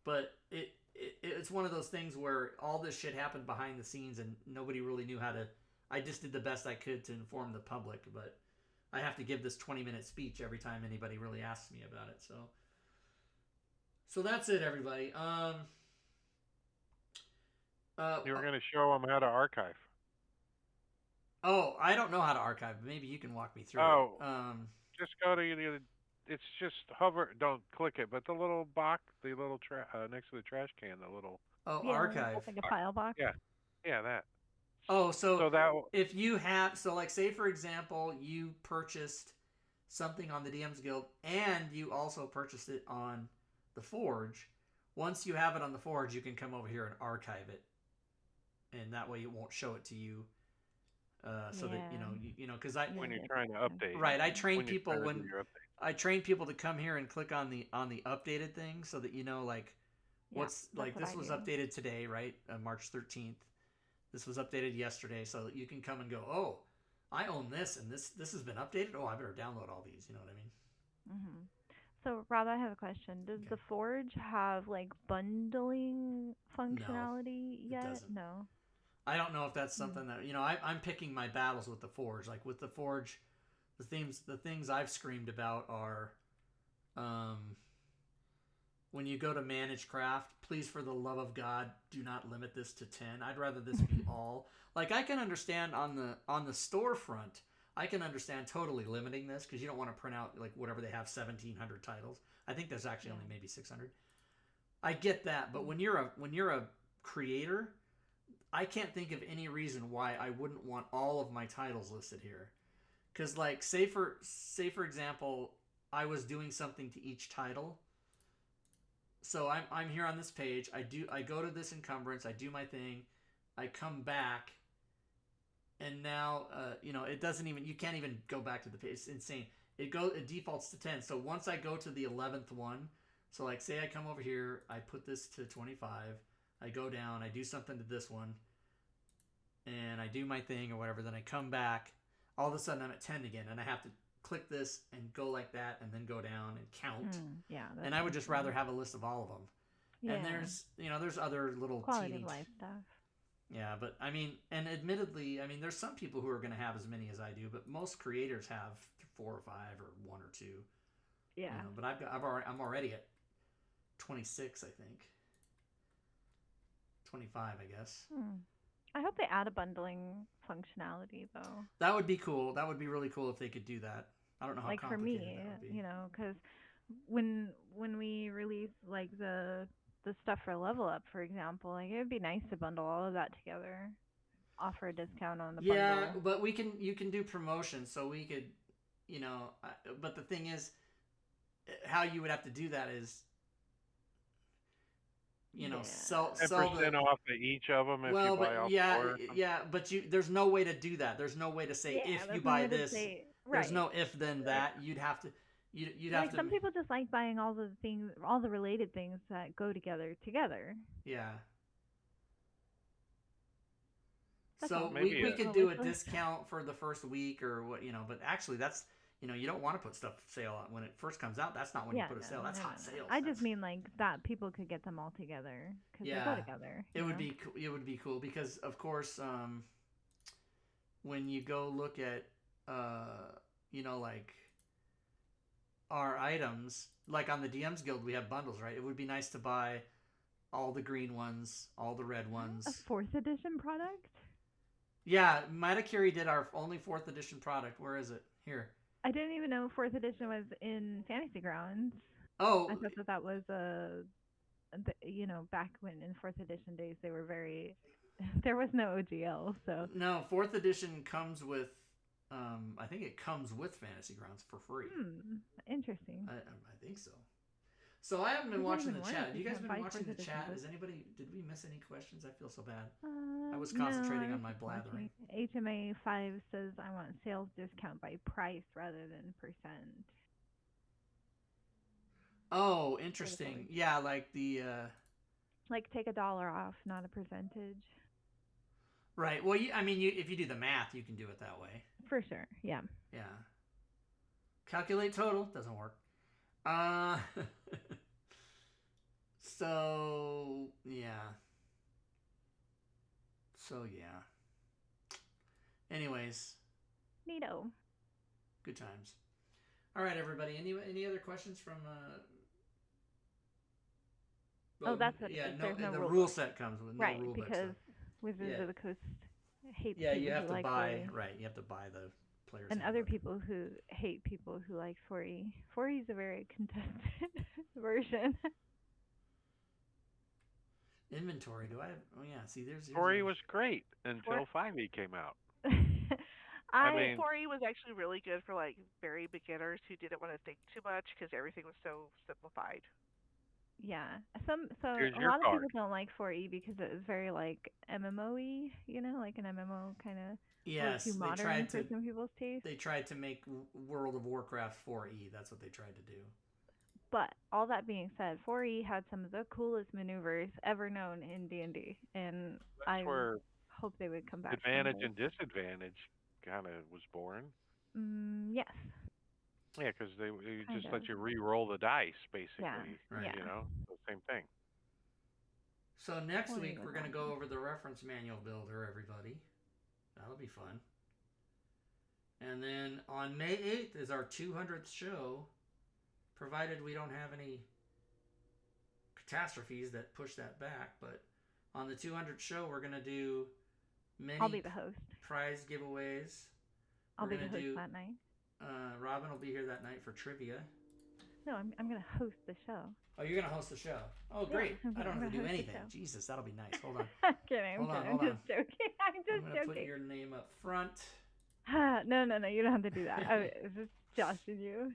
But it's one of those things where all this shit happened behind the scenes and nobody really knew how to. I just did the best I could to inform the public, but I have to give this 20-minute speech every time anybody really asks me about it. So that's it, everybody. You were going to show them how to archive. Oh, I don't know how to archive. Maybe you can walk me through Oh, it. Just go to it's just hover. Don't click it, but the little box, the little next to the trash can, the little. Oh, Yeah, archive. like a file box. Yeah, that. Oh, so that if you have, like, say for example, you purchased something on the DM's Guild and you also purchased it on the Forge. Once you have it on the Forge, you can come over here and archive it, and that way it won't show it to you. So that because when you're trying to update, right? I train people I train people to come here and click on the updated thing so that like what's like this was updated today, right? March 13th. This was updated yesterday, so you can come and go, oh, I own this, and this has been updated. Oh, I better download all these. You know what I mean? Mm-hmm. So, Rob, I have a question. Does the Forge have like bundling functionality yet? It doesn't. No. I don't know if that's something that I'm picking my battles with the Forge. Like with the Forge, the things I've screamed about are, when you go to manage craft, please, for the love of God, do not limit this to 10. I'd rather this be all. Like, I can understand on the storefront, I can understand totally limiting this because you don't want to print out like whatever they have 1,700 titles. I think there's actually only maybe 600. I get that, but when you're a creator, I can't think of any reason why I wouldn't want all of my titles listed here. Because like say for example, I was doing something to each title. So I'm here on this page. I go to this encumbrance. I do my thing. I come back, and now it doesn't even. You can't even go back to the page. It's insane. It defaults to 10. So once I go to the 11th one, so like say I come over here, I put this to 25. I go down. I do something to this one, and I do my thing or whatever. Then I come back. All of a sudden I'm at 10 again, and I have to click this and go like that, and then go down and count. And I would just rather have a list of all of them. Yeah. And there's other little quality of life stuff. Yeah, but I mean, and admittedly, I mean, there's some people who are going to have as many as I do, but most creators have 4 or 5 or 1 or 2. Yeah. But I'm already at 26, I think. 25, I guess. I hope they add a bundling functionality though. That would be cool. That would be really cool if they could do that. I don't know how like for complicated me, that would be. Because when we release like the stuff for Level Up, for example, like it would be nice to bundle all of that together, offer a discount on the bundle. Yeah, but you can do promotions, so we could, but the thing is, how you would have to do that is, sell 10% off of each of them if you buy all 4. Yeah, but there's no way to do that. There's no way to say if you buy this. There's no if then that. You'd have to. You'd have to. Some people just like buying all the things, all the related things that go together. Yeah. That's so all. we could do a discount for the first week or what, but actually that's, you don't want to put stuff sale out when it first comes out. That's not when you put a sale. That's hot sales. I just mean like that people could get them all together because they go together. It would be cool because of course, when you go look at, like our items, like on the DM's Guild, we have bundles, right? It would be nice to buy all the green ones, all the red ones. A 4th edition product? Yeah, Matakiri did our only 4th edition product. Where is it? Here. I didn't even know 4th edition was in Fantasy Grounds. Oh. I thought that was back when in 4th edition days they were very, there was no OGL, so. No, 4th edition comes with, I think it comes with Fantasy Grounds for free. Interesting. I think so. So I haven't been watching the chat. Have you guys been watching the chat? Did we miss any questions? I feel so bad. I was concentrating on my blathering. HMA 5 says I want sales discount by price rather than percent. Oh, interesting. Yeah, like the... like take $1 off, not a percentage. Right. Well, if you do the math, you can do it that way. For sure. Yeah. Yeah. Calculate total. Doesn't work. So yeah. Anyways. Neato. Good times. All right, everybody. Any other questions from? That's it. Yeah, the rule set comes with no rule book. Right, because Wizards of the Coast hates people you have to like buy. Right, you have to buy the players. And other people who hate people who like 4E. 4E is a very contested version. Inventory. Do I have? Oh yeah. See, there's 4E was great until 5E came out. 4E was actually really good for like very beginners who didn't want to think too much because everything was so simplified. Yeah. A lot of people don't like 4E because it was very like MMO-y, like an MMO kind of. Yes, too modern for some people's taste. They tried to make World of Warcraft 4E. That's what they tried to do. But all that being said, 4E had some of the coolest maneuvers ever known in D&D, and I hope they would come back. Advantage and disadvantage kind of was born. Yes. Yeah, because they just let you re-roll the dice, basically. Yeah. Right. The same thing. So next week we're going to go over the reference manual builder, everybody. That'll be fun. And then on May 8th is our 200th show, provided we don't have any catastrophes that push that back. But on the 200th show, we're going to do many I'll be the host. prize giveaways. I'll We're be the gonna host do. that night. Robin will be here that night for trivia. No, I'm gonna host the show. Oh, you're gonna host the show. Oh, Yeah, great! I'm I don't gonna have to do host the anything. show. Jesus, that'll be nice. Hold on. I'm kidding. Hold on, I'm hold on. just joking. I'm I'm just gonna put joking. your name up front. No, you don't have to do that. I was just joshing you.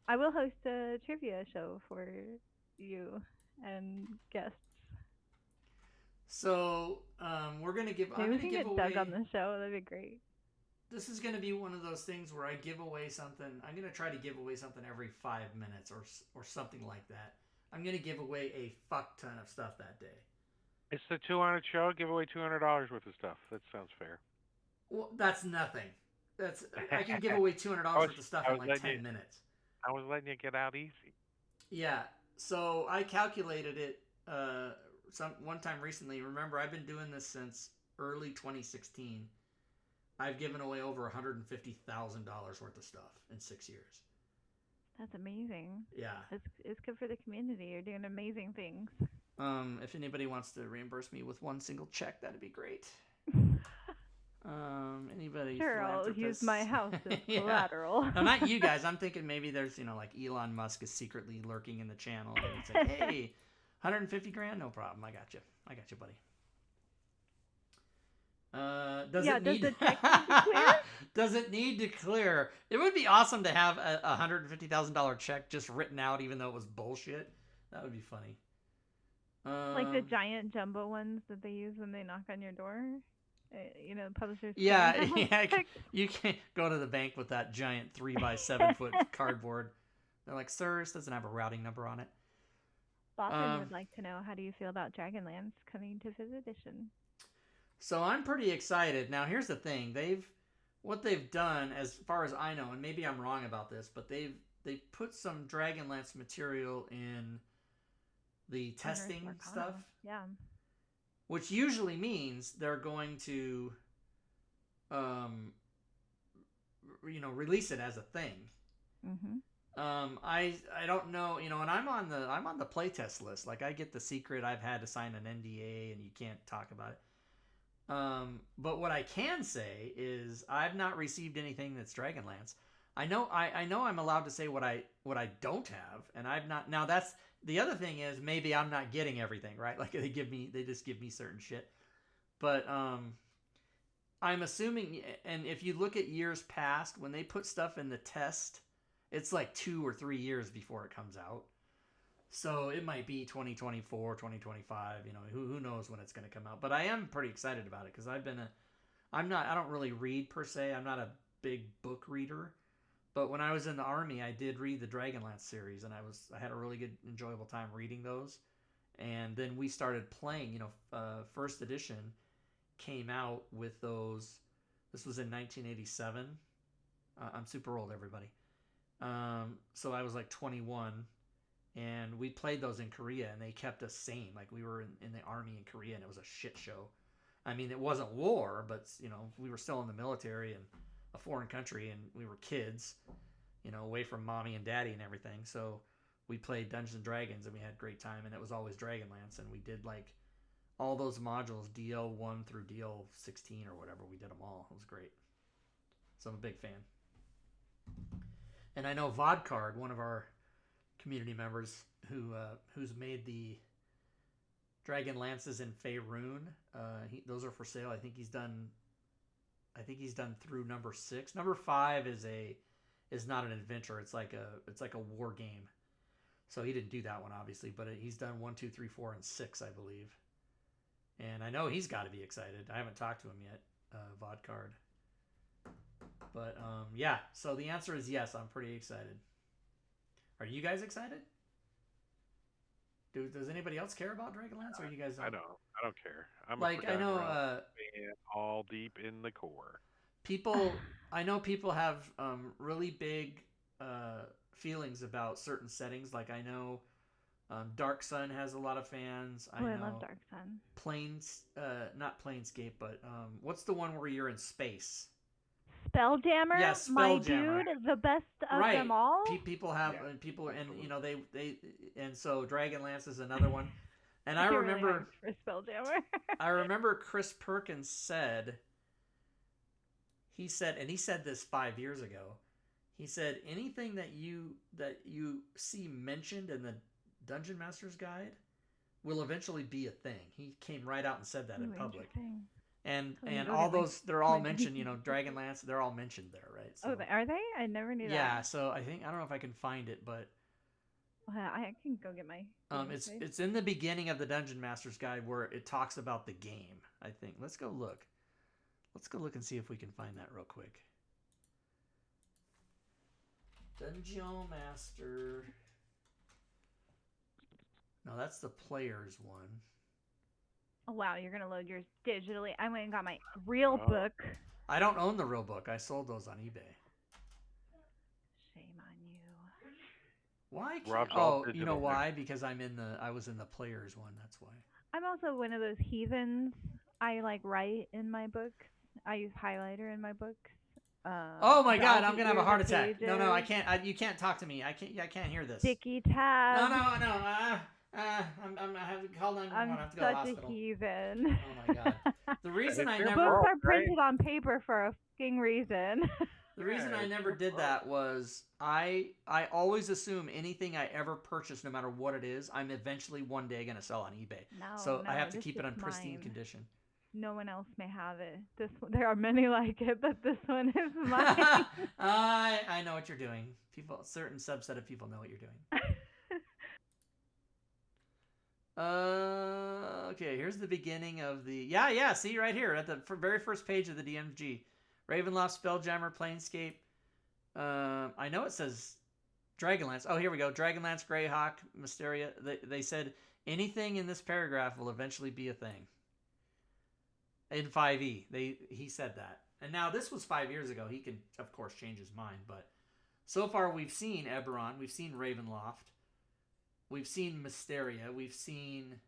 I will host a trivia show for you and guests. So, we're gonna give. Maybe I'm we gonna can give get away. Doug on the show. That'd be great. This is gonna be one of those things where I give away something. I'm gonna try to give away something every 5 minutes or something like that. I'm gonna give away a fuck ton of stuff that day. It's the 200 show. Give away $200 worth of stuff. That sounds fair. Well, that's nothing. I can give away $200 worth of stuff in like 10 minutes. I was letting you get out easy. Yeah. So I calculated it one time recently. Remember, I've been doing this since early 2016. I've given away over $150,000 worth of stuff in 6 years. That's amazing. Yeah. It's good for the community. You're doing amazing things. If anybody wants to reimburse me with one single check, that'd be great. Anybody? Sure, I'll use my house as collateral. No, not you guys. I'm thinking maybe there's, like Elon Musk is secretly lurking in the channel and it's like, hey, 150 grand, no problem. I got you, buddy. Does it need the check need to clear? Does it need to clear? It would be awesome to have a $150,000 check just written out, even though it was bullshit. That would be funny. Like the giant jumbo ones that they use when they knock on your door. Publishers. Yeah. You can't go to the bank with that giant 3x7 foot cardboard. They're like, sir, this doesn't have a routing number on it. Boston would like to know, how do you feel about Dragonlance coming to 5th edition? So I'm pretty excited. Now here's the thing: what they've done, as far as I know, and maybe I'm wrong about this, but they've put some Dragonlance material in the testing stuff. Yeah. Which usually means they're going to, release it as a thing. Mm-hmm. I don't know, and I'm on the playtest list. Like, I get the secret. I've had to sign an NDA, and you can't talk about it. But what I can say is I've not received anything that's Dragonlance. I know I'm allowed to say what I don't have, and I've not. Now that's the other thing is maybe I'm not getting everything, right? Like they just give me certain shit. But I'm assuming, and if you look at years past, when they put stuff in the test, it's like 2 or 3 years before it comes out. So it might be 2024, 2025, who knows when it's going to come out. But I am pretty excited about it because I don't really read per se. I'm not a big book reader. But when I was in the Army, I did read the Dragonlance series, and I had a really good, enjoyable time reading those. And then we started playing. First edition came out with those. This was in 1987. I'm super old, everybody. So I was like 21, and we played those in Korea, and they kept us sane. Like we were in the Army in Korea, and it was a shit show. I mean, it wasn't war, but we were still in the military and a foreign country, and we were kids, away from mommy and daddy and everything. So we played Dungeons and Dragons, and we had a great time, and it was always Dragonlance, and we did like all those modules, DL1 through DL16 or whatever. We did them all. It was great. So I'm a big fan. And I know Vodcard, one of our community members who's made the Dragonlances in Faerun. Those are for sale. I think he's done through number 6. Number 5 is not an adventure. It's like a war game. So he didn't do that one obviously, but he's done 1, 2, 3, 4, and 6, I believe. And I know he's got to be excited. I haven't talked to him yet, Vodcard. But yeah. So the answer is yes. I'm pretty excited. Are you guys excited? Does anybody else care about Dragonlance, or you guys don't? I don't care. I'm like, I know fan all deep in the core. I know people have really big feelings about certain settings. Like I know Dark Sun has a lot of fans. I love Dark Sun. Not Planescape, but what's the one where you're in space? Spelljammer, yeah, my Spelljammer. dude, the best of right. them all. People have people, and they and so Dragonlance is another one. And I remember really for Spelljammer. I remember Chris Perkins said he said, and he said this 5 years ago. He said anything that you see mentioned in the Dungeon Master's Guide will eventually be a thing. He came right out and said that in public. And all those, they're all mentioned, you know, Dragonlance, they're all mentioned there, right? So, are they? I never knew that. Yeah, so I don't know if I can find it, but I can go get my it's in the beginning of the Dungeon Master's Guide where it talks about the game, I think. Let's go look and see if we can find that real quick. Dungeon Master. No, that's the player's one. Oh, wow, you're going to load yours digitally. I went and got my real book. I don't own the real book. I sold those on eBay. Shame on you. Why can't... you know why? Because I was in the player's one, that's why. I'm also one of those heathens. I write in my books. I use highlighter in my books. Oh my God! I'm gonna have a heart attack. No, I can't. You can't talk to me. I can't hear this. Sticky tab. No. I'm call 911. I have to go to the hospital. Such a heathen. Oh my God! The reason I never books are printed on paper for a fucking reason. The reason I never did that was I always assume anything I ever purchase, no matter what it is, I'm eventually one day gonna sell on eBay. So I have to keep it in pristine condition. No one else may have it. There are many like it, but this one is mine. I know what you're doing. A certain subset of people know what you're doing. Okay, here's the beginning of the... Yeah, see right here at the very first page of the DMG. Ravenloft, Spelljammer, Planescape. I know it says Dragonlance. Oh, here we go. Dragonlance, Greyhawk, Mysteria. They said anything in this paragraph will eventually be a thing. In 5e, he said that. And now this was 5 years ago. He can, of course, change his mind. But so far we've seen Eberron. We've seen Ravenloft. We've seen Mysteria. We've seen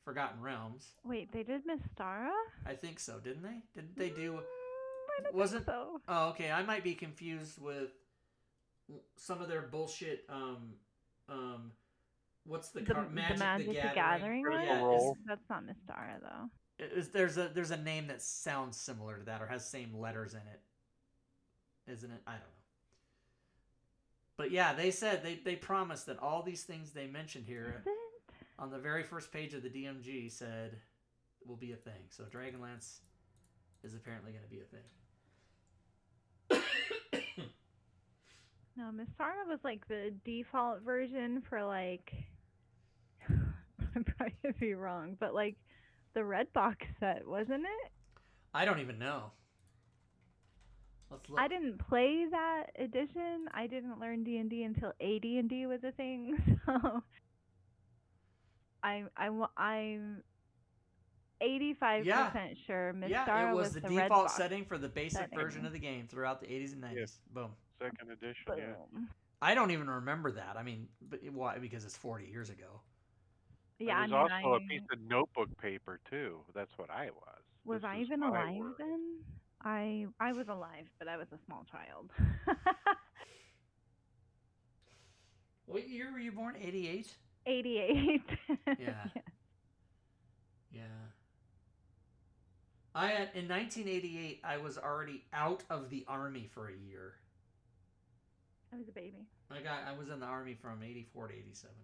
Forgotten Realms. Wait, they did Mystara? I think so, didn't they? Didn't they do... I don't think so. Oh, okay. I might be confused with some of their bullshit... what's the Magic the Gathering one? Yeah, that's not Mystara, though. There's a name that sounds similar to that or has same letters in it, isn't it? I don't know. But yeah, they said they promised that all these things they mentioned here on the very first page of the DMG said will be a thing. So Dragonlance is apparently going to be a thing. No, Mystara was the default version for I'm probably gonna be wrong, but the red box set, wasn't it? I don't even know. Let's look. I didn't play that edition. I didn't learn D&D until AD&D was a thing. So I'm 85% sure Mystara was the red default box setting for the basic version of the game throughout the 80s and 90s. Yes. Boom. Second edition, Boom. yeah. I don't even remember that. I mean, why? Because it's 40 years ago. Yeah, There's also a piece of notebook paper too. That's what I was. Was I even alive then? I was alive, but I was a small child. What year were you born? 88? 88. Yeah. Yeah. In 1988, I was already out of the Army for a year. I was a baby. I was in the Army from 84 to 87.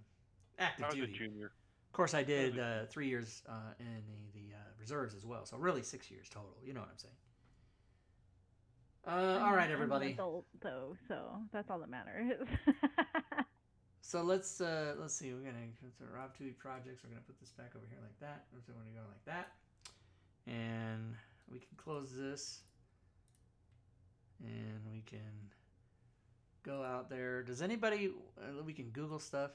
Active duty. I was a junior. Of course, I did 3 years in the reserves as well. So really 6 years total. You know what I'm saying. All right, everybody. I'm an adult, though, so that's all that matters. So let's see. We're gonna Rob 2 projects. We're gonna put this back over here like that. So we're gonna go like that, and we can close this, and we can go out there. Does anybody? We can Google stuff.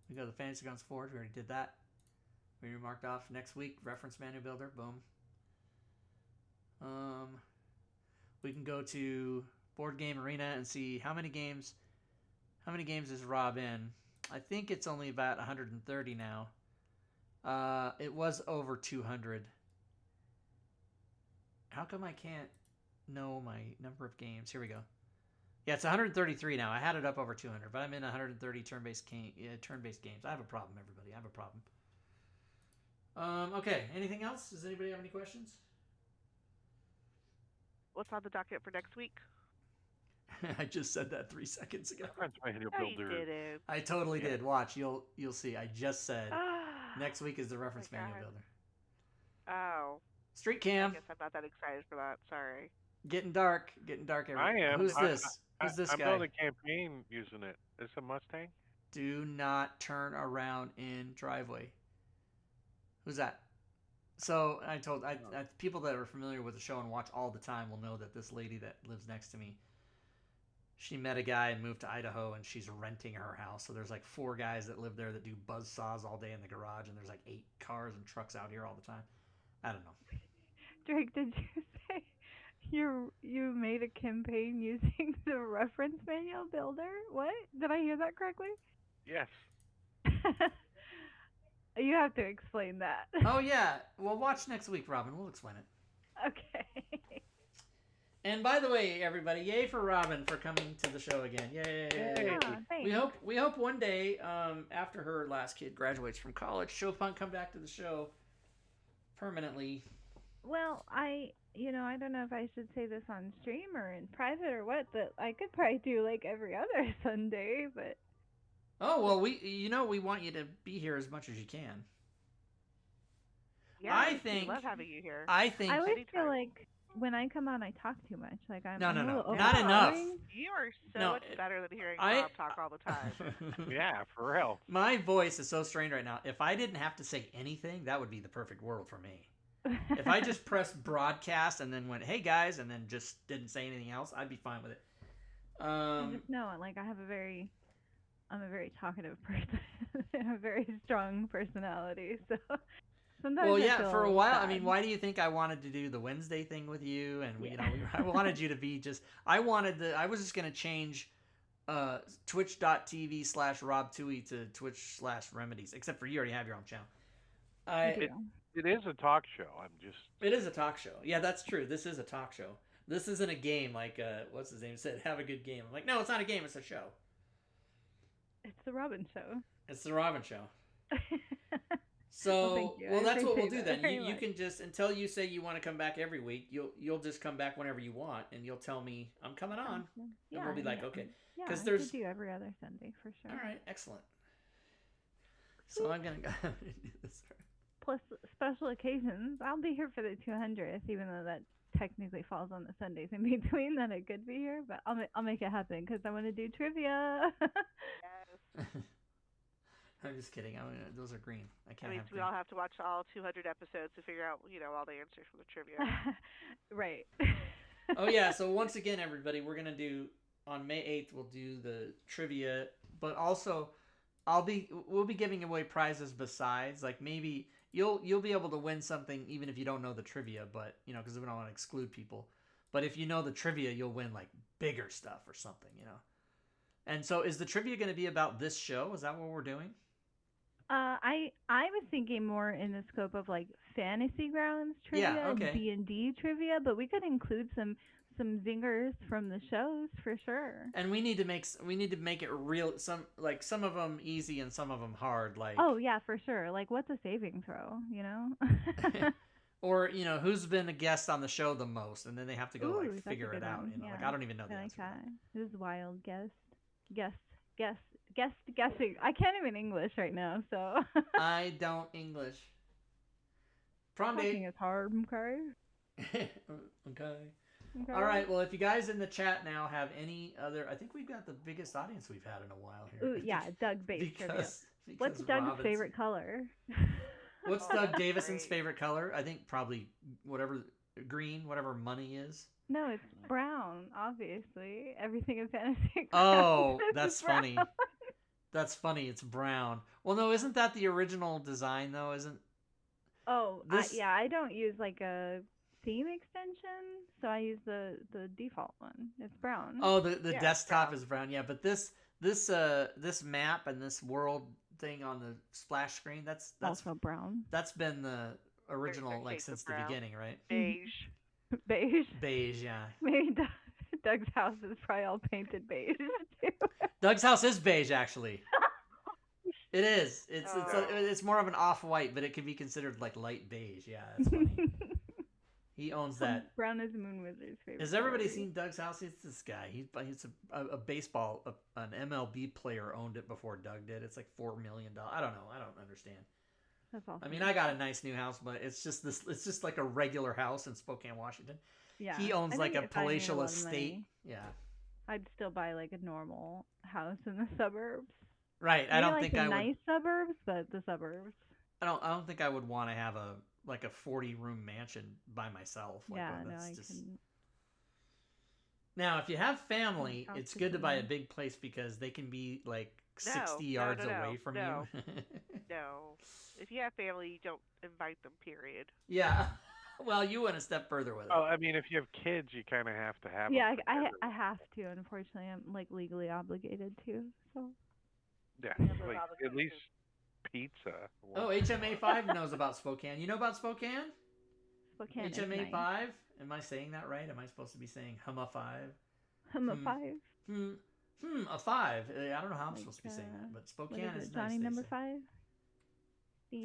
We go to the Fantasy Grounds Forge. We already did that. We marked off next week. Reference manual builder. Boom. We can go to Board Game Arena and see how many games is Rob in. I think it's only about 130 now. It was over 200. How come I can't know my number of games? Here we go. Yeah, it's 133 now. I had it up over 200, but I'm in 130 turn-based games. I have a problem, everybody. I have a problem. Okay, anything else? Does anybody have any questions? What's on the docket for next week? I just said that 3 seconds ago. Reference manual No, you builder. didn't. I totally Yeah. did. Watch, you'll see. I just said Ah, next week is the reference my manual God. builder. Oh, Street I cam, guess I'm not that excited for that. Sorry. getting dark. I am. Who's I- this? Who's this I'm guy? building a campaign using it. It's a Mustang. Do not turn around in driveway. Who's that? So people that are familiar with the show and watch all the time will know that this lady that lives next to me, she met a guy and moved to Idaho, and she's renting her house. So there's like 4 guys that live there that do buzz saws all day in the garage, and there's like 8 cars and trucks out here all the time. I don't know. Drake, did you say you made a campaign using the reference manual builder? What? Did I hear that correctly? Yes. You have to explain that. Oh yeah, well watch next week, Robin. We'll explain it. Okay. And by the way, everybody, yay for Robin for coming to the show again. Yay! Yay. Oh, thanks. We hope one day, after her last kid graduates from college, she'll come back to the show permanently. Well, I don't know if I should say this on stream or in private or what, but I could probably do like every other Sunday, but Oh well, we want you to be here as much as you can. Yeah, I we think- love having you here. I think I always anytime. feel like when I come on, I talk too much. Like I'm No, I'm no, a no, little not enough. overpowering. You are so No, much better than hearing I- Rob talk all the time. Yeah, for real. my voice is so strained right now. If I didn't have to say anything, that would be the perfect world for me. If I just pressed broadcast and then went, "Hey guys," and then just didn't say anything else, I'd be fine with it. I just know, like I'm a very talkative person. I have a very strong personality, so sometimes Well, I yeah, feel for a while. I bad. mean, why do you think I wanted to do the Wednesday thing with you? And I wanted you to be just. I was just gonna change, twitch.tv/Rob Tui to Twitch/Remedies. Except for you already have your own channel. I do. It is a talk show. It is a talk show. Yeah, that's true. This is a talk show. This isn't a game like what's his name said. Have a good game. I'm like, no, it's not a game. It's a show. It's the Robin show. It's the Robin show. So, thank you. I that's what we'll appreciate do that then. very You much. can just, until you say you want to come back every week, you'll just come back whenever you want, and you'll tell me I'm coming on. Yeah, we'll be like, yeah. okay. Yeah, 'Cause I there's- could do every other Sunday for sure. All right, excellent. So I'm gonna go do this. Plus special occasions. I'll be here for the 200th, even though that technically falls on the Sundays in between. That I could be here, but I'll make it happen because I want to do trivia. Yes. I'm just kidding. Those are green. I I can't mean, have we green. all have to watch all 200 episodes to figure out, all the answers from the trivia. Right. Oh yeah. So once again, everybody, we're gonna do on May 8th. We'll do the trivia, but also we'll be giving away prizes besides. Like maybe you'll be able to win something even if you don't know the trivia, but because we don't want to exclude people. But if you know the trivia, you'll win like bigger stuff or something. And so, is the trivia going to be about this show? Is that what we're doing? I was thinking more in the scope of like fantasy grounds trivia Yeah, okay. and D&D trivia, but we could include some zingers from the shows for sure. And we need to make it real. Some of them easy and some of them hard. Like Oh yeah, for sure. Like what's a saving throw? or who's been a guest on the show the most, and then they have to go Ooh, like that's a figure it good out. one. Like Yeah. I don't even know the I like answer. that. This is wild. Guessing. I can't even English right now, so. I don't English. Prom Talking date. is hard. Okay. Okay. Okay. All right. Well, if you guys in the chat now have any other, I think we've got the biggest audience we've had in a while here. Ooh, yeah, Doug based trivia. because What's Doug's Robin's- favorite color? What's Oh, Doug that's Davison's great. favorite color? I think probably whatever green, whatever money is. No, it's brown. Obviously, everything in fantasy. Oh, grounds is that's brown. funny. That's funny. It's brown. Well, no, isn't that the original design though? Isn't Oh, This- yeah. I don't use like a theme extension, so I use the default one. It's brown. oh the Yeah, it's desktop brown. is brown? Yeah, but this map and this world thing on the splash screen that's also brown. that's been the original There's a like shades of since the brown. beginning, right? Beige. Beige. Beige, yeah. Maybe Doug's house is probably all painted beige too. Doug's house is beige, actually. It is. Oh. It's more of an off-white, but it could be considered like light beige. Yeah, that's funny. He owns that. Brown is Moon Wizard's favorite. Has everybody color. seen Doug's house? It's this guy. He's a baseball, an MLB player owned it before Doug did. It's like $4 million. I don't know. I don't understand. That's awesome. I mean, I got a nice new house, but it's just this. It's just like a regular house in Spokane, Washington. Yeah. He owns I like think a if I made palatial lot of estate. money, Yeah. I'd still buy like a normal house in the suburbs. Right. I Maybe, don't like think the I would. nice suburbs, but the suburbs. I don't think I would want to have a 40-room mansion by myself. Like, Yeah, well, no, that's I just... couldn't. Now, if you have family, House it's is good to buy a amazing. big place because they can be like No, 60 no, yards no, away from no. you. No. If you have family, you don't invite them, period. Yeah. Well, you went a step further with it. Well, I mean, if you have kids, you kind of have to have Yeah, them I have to. Unfortunately, I'm like legally obligated to. So. Yeah, Yeah, those like at obligations. least pizza. Oh, HMA5 knows about Spokane. You know about Spokane? Spokane is HMA5? nice. Am I saying that right? Am I supposed to be saying HMA 5? I'm a Hmm. 5. A 5. I don't know how I'm Like, supposed to be saying that, but What Spokane is is it, nice. Johnny they number say. 5?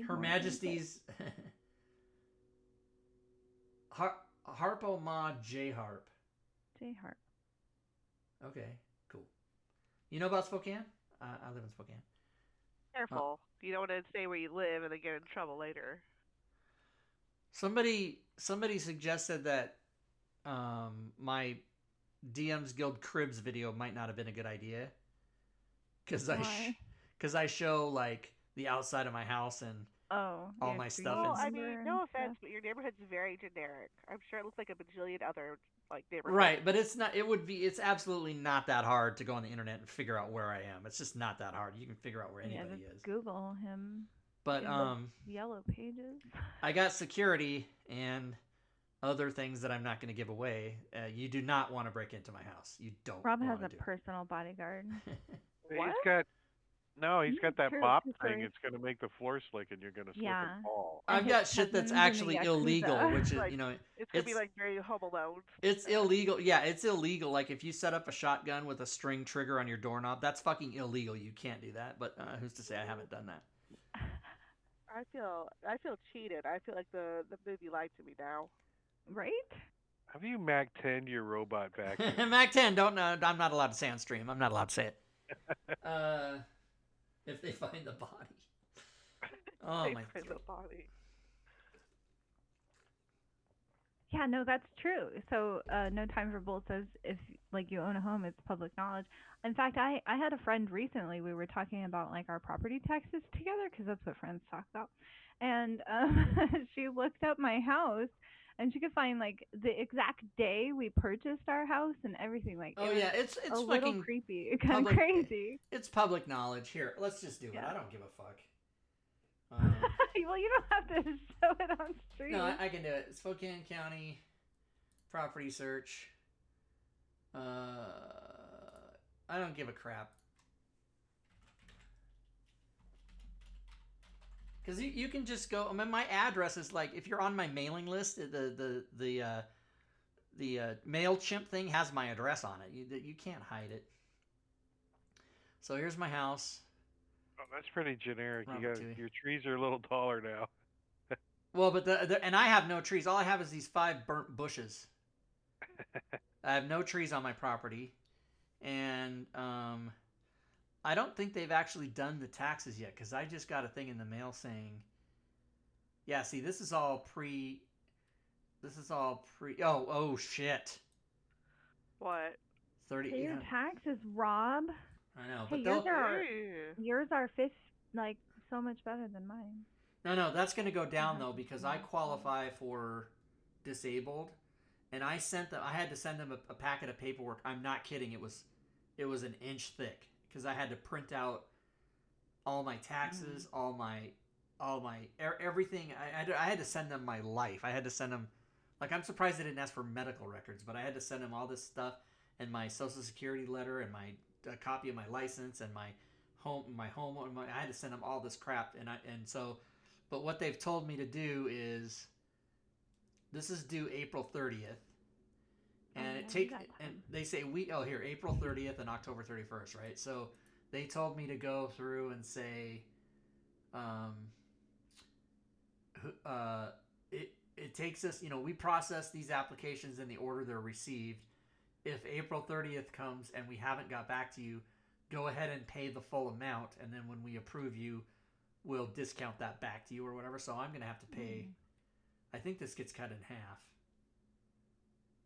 Her Majesty's Harpo Ma J Harp. J Harp. Okay, cool. You know about Spokane? I live in Spokane. Careful. You don't want to say where you live and then get in trouble later. Somebody suggested that my DM's Guild Cribs video might not have been a good idea because I show like the outside of my house and Oh. all yeah, my street stuff Well, is- I number mean, and no offense, stuff. but your neighborhood's very generic. I'm sure it looks like a bajillion other like neighborhoods. right, but it's not. It's absolutely not that hard to go on the internet and figure out where I am. It's just not that hard. You can figure out where Yeah, anybody just is. Google him. But in the yellow pages. I got security and other things that I'm not going to give away. You do not want to break into my house. You don't. Rob has wanna a do it. personal bodyguard. What? He's got that True, mop true thing. story. It's going to make the floor slick and you're going to slip Yeah. and fall. And I've his got shit that's cousins in the actually illegal, Yakuza. which is Like, you know It's gonna be It's- like very Home Alone. it's illegal. Yeah, it's illegal. Like if you set up a shotgun with a string trigger on your doorknob, that's fucking illegal. You can't do that. But who's to say I haven't done that? I feel cheated. I feel like the movie lied to me now. Right? Have you Mac 10 your robot vacuum? Mac 10, don't know. I'm not allowed to say on stream. I'm not allowed to say it. If they find the body. Oh They my find the body. Yeah, no, that's true. So, No Time for Bull says if like you own a home, it's public knowledge. In fact, I had a friend recently. We were talking about like our property taxes together because that's what friends talk about. And she looked up my house, and she could find like the exact day we purchased our house and everything. Like, Oh it yeah, was it's a little fucking creepy, kind of public- crazy. It's public knowledge. Here, let's just do it. Yeah. I don't give a fuck. Well, you don't have to show it on stream. No, I can do it. Spokane County property search. I don't give a crap. Because you can just go. I mean, my address is like if you're on my mailing list, the MailChimp thing has my address on it. You can't hide it. So here's my house. Oh, that's pretty generic. Robert You got Tui. your trees are a little taller now. Well, but and I have no trees. All I have is these 5 burnt bushes. I have no trees on my property, and I don't think they've actually done the taxes yet because I just got a thing in the mail saying, yeah, see, this is all pre. Oh shit. What? 30. Pay your yeah, taxes, Rob. I know, Hey, but they'll. Ew. Yours are like so much better than mine. No, that's going to go down have though to because do I that. qualify for disabled, and I had to send them a packet of paperwork. I'm not kidding. It was an inch thick because I had to print out all my taxes, all my everything. I had to send them my life. I had to send them, like, I'm surprised they didn't ask for medical records, but I had to send them all this stuff and my social security letter and my a copy of my license and my home. I had to send them all this crap, but what they've told me to do is, this is due April 30th, and they say April 30th and October 31st, right? So they told me to go through and say, it takes us, we process these applications in the order they're received. If April 30th comes and we haven't got back to you, go ahead and pay the full amount, and then when we approve you, we'll discount that back to you or whatever. So I'm going to have to pay, I think this gets cut in half.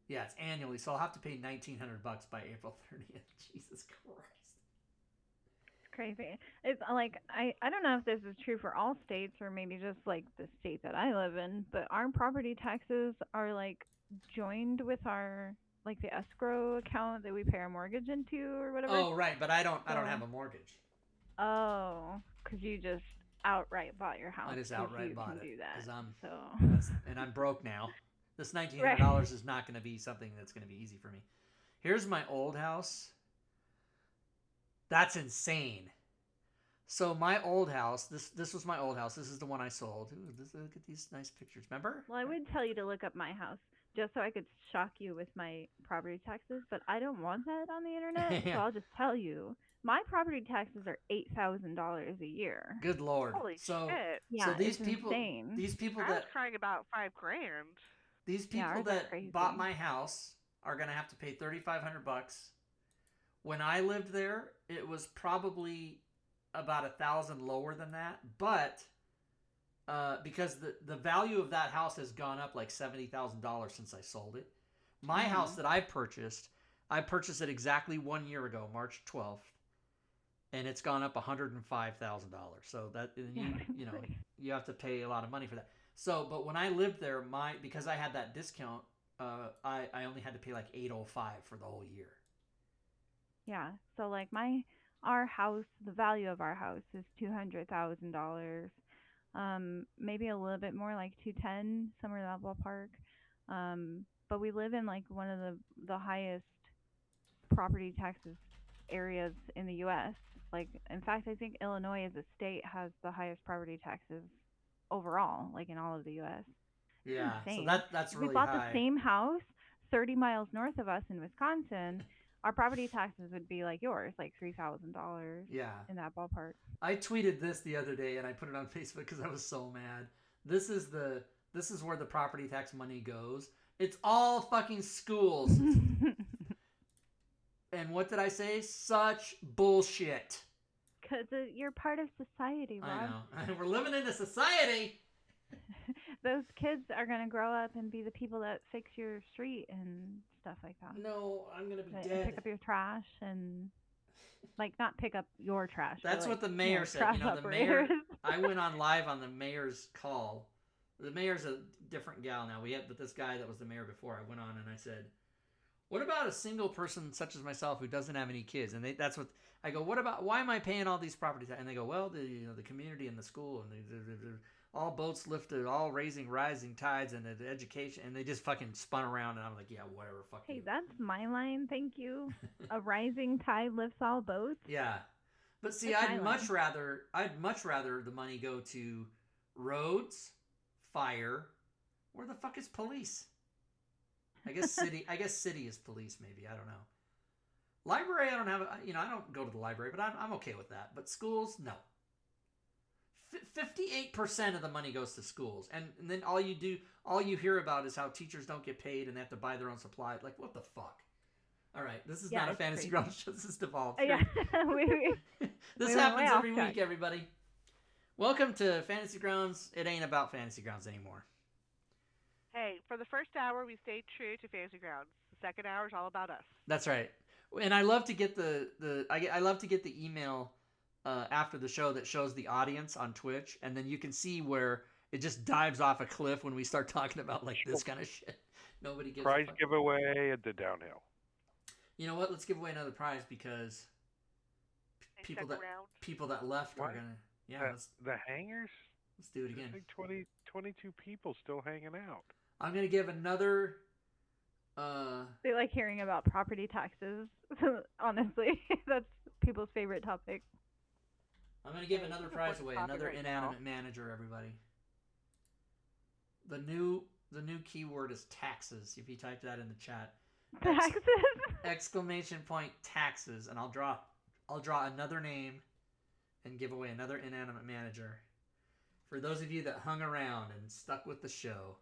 Yeah, it's annually, so I'll have to pay $1,900 by April 30th. Jesus Christ. It's crazy. It's like I don't know if this is true for all states or maybe just like the state that I live in, but our property taxes are like joined with our like the escrow account that we pay our mortgage into or whatever. Oh, right, but I don't have a mortgage. Oh, because you just outright bought your house. I just outright bought it do that. and I'm broke now. This $1,900 is not going to be something that's going to be easy for me. Here's my old house. That's insane. So my old house, this was my old house. This is the one I sold. Ooh, look at these nice pictures. Remember? Well, I would tell you to look up my house just so I could shock you with my property taxes, but I don't want that on the internet, so I'll just tell you. My property taxes are $8,000 a year. Good Lord. Holy shit. Yeah, so these it's people, insane. these people I was that crying about $5,000. These people ours are that crazy. bought my house are going to have to pay $3,500. When I lived there, it was probably about $1,000 lower than that, but because the value of that house has gone up like $70,000 since I sold it. My house that I purchased it exactly 1 year ago, March 12th, and it's gone up $105,000. So that you have to pay a lot of money for that. So, but when I lived there, because I had that discount, I only had to pay like $805 for the whole year. Yeah. So like our house, the value of our house is $200,000. Maybe a little bit more, like 210, somewhere in that ballpark. But we live in like one of the highest property taxes areas in the U.S. Like, in fact, I think Illinois as a state has the highest property taxes overall, like in all of the U.S. Yeah, insane. so that's really high. We bought high. the same house 30 miles north of us in Wisconsin. Our property taxes would be like yours, like $3,000. Yeah. In that ballpark. I tweeted this the other day and I put it on Facebook because I was so mad. This is where the property tax money goes. It's all fucking schools. And what did I say? Such bullshit. Because you're part of society, Rob. I know. We're living in a society. Those kids are going to grow up and be the people that fix your street and stuff like that. No, I'm going to be And dead. pick up your trash and, like, not pick up your trash. That's but, what the mayor said. The mayor. I went on live on the mayor's call. The mayor's a different gal now. But this guy that was the mayor before, I went on and I said, what about a single person such as myself who doesn't have any kids? And that's what I go. Why am I paying all these property taxes? And they go, well, the community and the school and they're all boats lifted, all rising tides, and the education. And they just fucking spun around, and I'm like, yeah, whatever, fuck you. Hey, that's my line. Thank you. A rising tide lifts all boats. Yeah, but see, I'd much rather the money go to roads, fire, where the fuck is police? I guess city is police, maybe. I don't know. Library, I don't have. I don't go to the library, but I'm okay with that. But schools, no. 58% of the money goes to schools, and then all you hear about is how teachers don't get paid and they have to buy their own supplies. Like, what the fuck? All right, this is not a fantasy ground show. This is devolved. Yeah, this happens every week, everybody. Welcome to Fantasy Grounds. It ain't about Fantasy Grounds anymore. Hey, for the first hour, we stayed true to Fantasy Grounds. The second hour is all about us. That's right. And I love to get I love to get the email after the show that shows the audience on Twitch, and then you can see where it just dives off a cliff when we start talking about like this kind of shit. Nobody gives prize giveaway at the downhill. You know what? Let's give away another prize because people that left are gonna the hangers. Let's do it again. There's like 22 people still hanging out. I'm gonna give another. They like hearing about property taxes. Honestly, that's people's favorite topic. I'm gonna give another prize away. Another Inanimate Manager, everybody. The new keyword is taxes. If you type that in the chat, taxes! Exclamation point taxes, and I'll draw another name and give away another Inanimate Manager. For those of you that hung around and stuck with the show,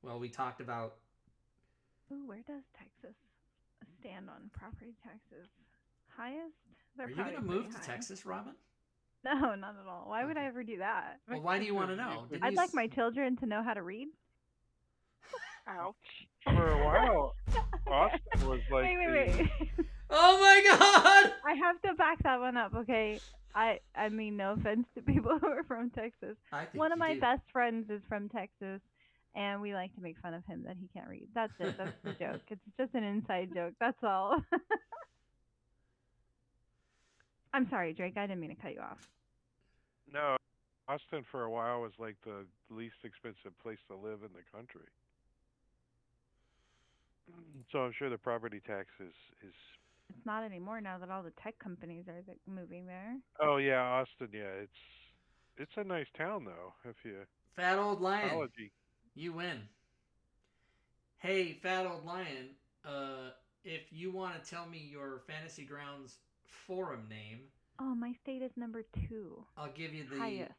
Well, we talked about. Ooh, where does Texas stand on property taxes? Highest? They're Are you probably going to move pretty to high. Texas, Robin? No, not at all. Why would Okay. I ever do that? Well, why do you want to You know? could- Didn't I'd you like my children to know how to read. Ouch. For a while, Okay. Austin was like wait. Oh my God! I have to back that one up, okay? I mean, no offense to people who are from Texas. I think One of you my do. best friends is from Texas, and we like to make fun of him that he can't read. That's it. That's the joke. It's just an inside joke. That's all. I'm sorry, Drake. I didn't mean to cut you off. no, Austin for a while was like the least expensive place to live in the country. So I'm sure the property tax is. It's not anymore now that all the tech companies are moving there. Oh yeah, Austin. Yeah, it's a nice town though. If you Fat old lion. technology. You win. Hey, Fat Old Lion, if you want to tell me your Fantasy Grounds forum name, Oh, my state is number 2. I'll give you the Highest.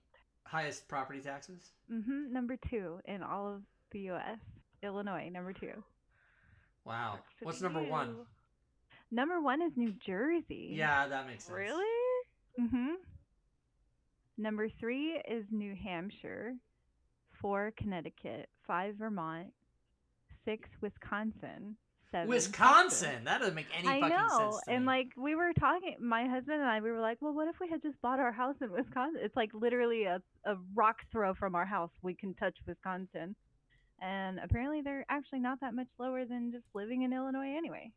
highest property taxes. Number 2 in all of the U.S. Illinois, number 2. Wow. Sucks to What's be number 1? you. Number 1 is New Jersey. Yeah, that makes sense. Really? Number 3 is New Hampshire. 4 Connecticut. 5 Vermont. 6 Wisconsin. 7 Wisconsin? Texas. That doesn't make any I fucking know, sense to and me. like we were talking, my husband and I, we were like, well, what if we had just bought our house in Wisconsin? It's like literally a rock throw from our house. We can touch Wisconsin, and apparently they're actually not that much lower than just living in Illinois anyway.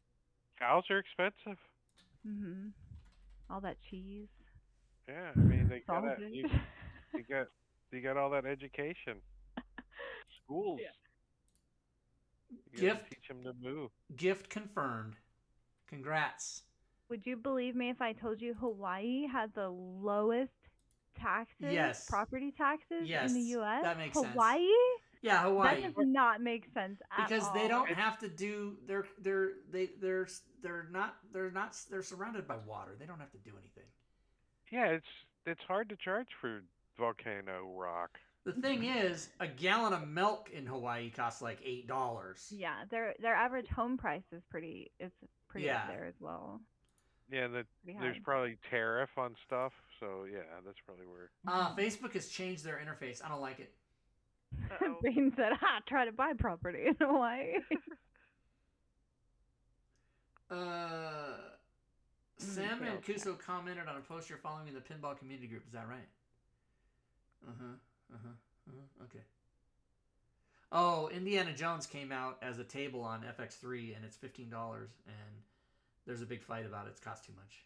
Cows are expensive. All that cheese, Yeah, I mean they got sausage. you got all that education. Schools. Yeah. You gotta Gift. teach them to move. Gift confirmed. Congrats. Would you believe me if I told you Hawaii had the lowest taxes, Yes. property taxes Yes, in the U.S.? that makes sense. Hawaii? Yeah, Hawaii. That does not make sense at Because all. they don't have to do they're surrounded by water. They don't have to do anything. Yeah, it's hard to charge for volcano rock. The thing is, a gallon of milk in Hawaii costs like $8. Yeah, their average home price is pretty Yeah. up there as well. Yeah, Pretty there's high. probably tariff on stuff, so yeah, that's probably where. Facebook has changed their interface. I don't like it. Uh-oh. Bane said, try to buy property in Hawaii. Sam sales Mancuso commented on a post you're following in the pinball community group. Is that right? Okay. Oh, Indiana Jones came out as a table on FX3, and it's $15, and there's a big fight about it. It's cost too much.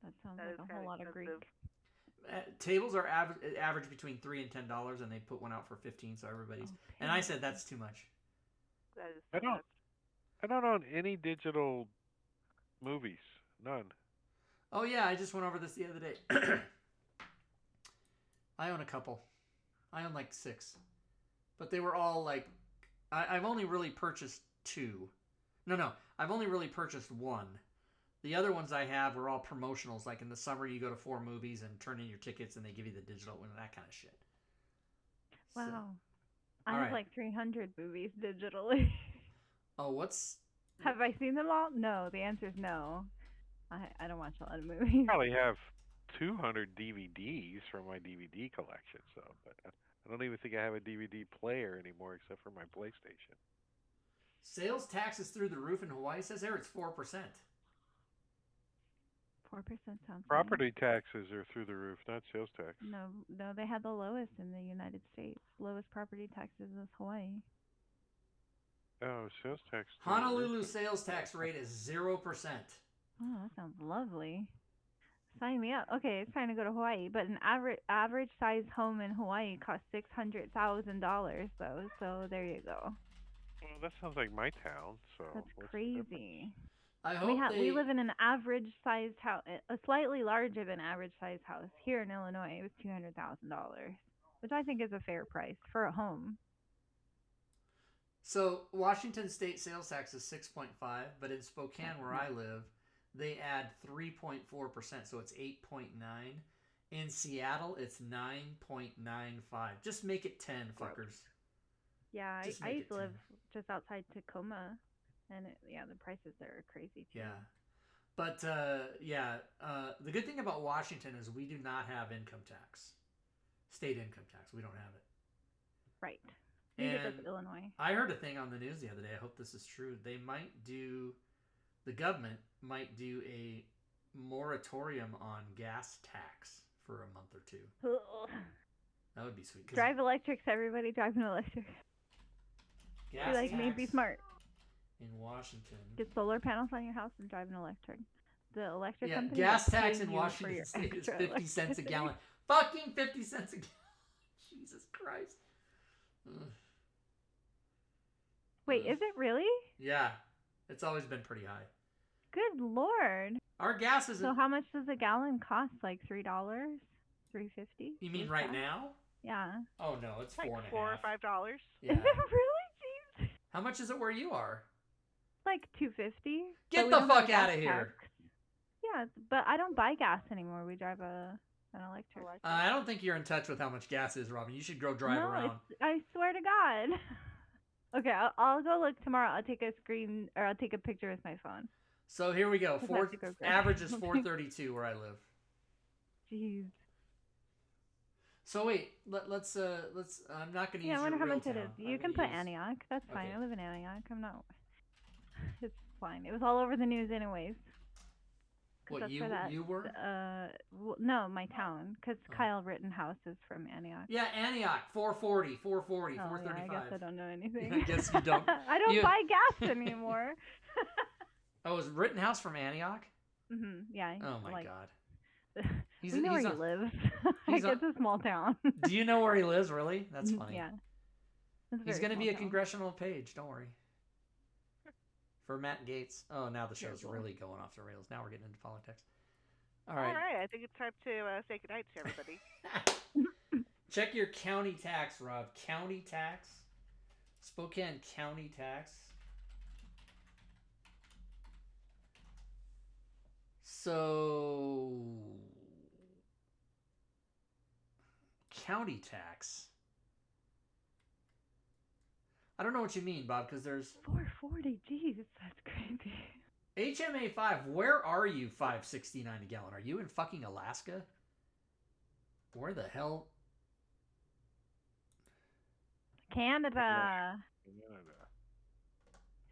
That sounds That like is a kinda whole lot of expensive. Greek. Tables are average between $3 and $10, and they put one out for $15, so everybody's. And I said that's too much. That is I too don't- much. I don't own any digital movies. None. Oh yeah, I just went over this the other day. I own a couple. I own like 6, but they were all like. I've only really purchased 2. No, I've only really purchased 1. The other ones I have were all promotionals. Like in the summer, you go to 4 movies and turn in your tickets, and they give you the digital one, that kind of shit. Wow. So, I all have right. like 300 movies digitally. oh, what's? Have I seen them all? No. The answer is no. I don't watch a lot of movies. Probably have 200 DVDs from my DVD collection, so but I don't even think I have a DVD player anymore except for my PlayStation. Sales taxes through the roof in Hawaii. Says there it's 4%. 4% sounds Property taxes are through the roof, not sales tax. No, they had the lowest in the United States. Lowest property taxes is Hawaii. Oh, sales tax. through the roof. Honolulu sales tax rate is 0%. Oh, that sounds lovely. Sign me up. Okay, it's time to go to Hawaii. But an average size home in Hawaii costs $600,000 though. So there you go. Well, that sounds like my town. So That's what's the difference? crazy. I hope We live in an average sized house, a slightly larger than average sized house here in Illinois. It was $200,000, which I think is a fair price for a home. So Washington State sales tax is 6.5, but in Spokane, where I live, they add 3.4%, so it's 8.9. In Seattle, it's 9.95. Just make it 10, fuckers. Yeah, Just I make used it to live 10. just outside Tacoma, and the prices there are crazy too. Yeah. But the good thing about Washington is we do not have income tax, state income tax. We don't have it. Right. You get this And Illinois. I heard a thing on the news the other day. I hope this is true. The government might do a moratorium on gas tax for a month or two. Ugh. That would be sweet. 'Cause Drive electrics, everybody drive an electric. gas Be like me, tax be smart. in Washington. Get solar panels on your house and drive an electric. The electric Yeah, company gas will tax pay in you for Washington your State is extra 50 cents a electricity. gallon. Fucking 50 cents a gallon. Jesus Christ. Ugh. Wait, Ugh. is it really? Yeah, it's always been pretty high. Good lord. Our gas is. So how much does a gallon cost? Like $3? $3.50? You mean with right tax? now? Yeah. Oh no, it's Like $4.50. $4 or $5. Yeah. Is it really cheap? How much is it where you are? Like $2.50. Get but we the don't have fuck gas outta here. tax. Yeah, but I don't buy gas anymore. We drive an electric. I don't think you're in touch with how much gas is, Robin. You should go drive no, around. I swear to God. Okay, I'll go look tomorrow. I'll take a picture with my phone. So here we go. I'd have to go grab Average is something. 432 where I live. Jeez. So wait, let's I'm not gonna use Yeah, I wonder your how real much it town. is. I'm You can gonna put use- Antioch. That's fine. Okay. I live in Antioch. I'm not. It's fine. It was all over the news anyways. 'Cause What that's you where that, you were? no, my town. Because Oh. Kyle Rittenhouse is from Antioch. Yeah, Antioch 440, 440, Oh, yeah, 435. I guess I don't know anything. I guess you don't. I don't You- buy gas anymore. Oh, is Rittenhouse from Antioch? Yeah. Oh my like, god. we know where he's he on- lives. he's It's a small town. Do you know where he lives? Really? That's funny. Yeah. It's a He's very gonna be small a town. congressional page. Don't worry. For Matt Gaetz. Oh, now the show's Terrible. really going off the rails. Now we're getting into politics. All All right. right, I think it's time to say goodnight to everybody. Check your county tax, Rob. County tax. Spokane County tax. So, county tax. I don't know what you mean, Bob, because there's 440. Jeez, that's crazy. HMA 5. Where are you? $5.69 a gallon. Are you in fucking Alaska? Where the hell? Canada.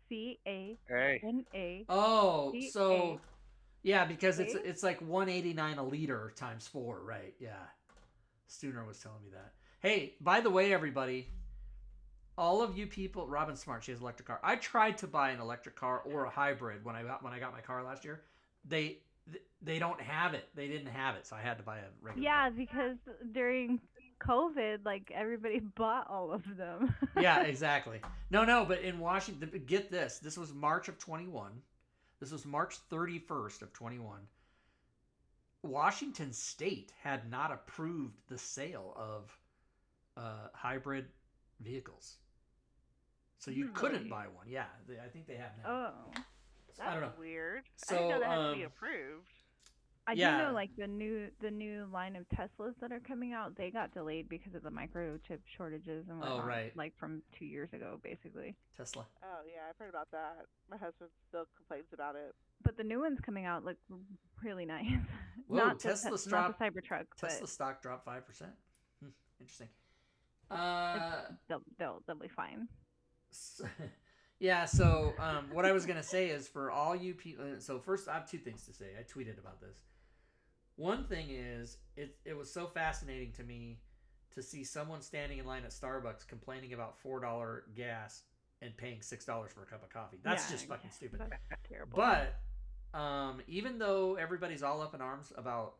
Hey. CANA. Oh, CA. so yeah, because See? it's like 189 a liter times 4, right? Yeah. Stooner was telling me that. Hey, by the way, everybody, all of you people, Robin's smart. She has an electric car. I tried to buy an electric car or a hybrid when I got my car last year. They don't have it. They didn't have it, so I had to buy a regular. Yeah, car. because during COVID, like everybody bought all of them. Yeah, exactly. No, but in Washington, get this. This was March of 21. This was March 31st of 21. Washington State had not approved the sale of hybrid vehicles. So you couldn't Really? buy one. Yeah, I think they have now. Oh. That's I don't know. weird. So, I didn't know that had to be approved. I Yeah. do know like the new line of Teslas that are coming out, they got delayed because of the microchip shortages and whatnot. right. Like from 2 years ago, basically. Tesla. Oh yeah, I've heard about that. My husband still complains about it. But the new ones coming out look really nice. Whoa, not Tesla the, stopped- not the Cybertruck, Tesla but stock dropped 5%. Interesting. they'll be fine. Yeah, so what I was going to say is for all you people, so first I have two things to say. I tweeted about this. One thing is, it was so fascinating to me to see someone standing in line at Starbucks complaining about $4 gas and paying $6 for a cup of coffee. That's Yeah, just fucking stupid. That's terrible. But even though everybody's all up in arms about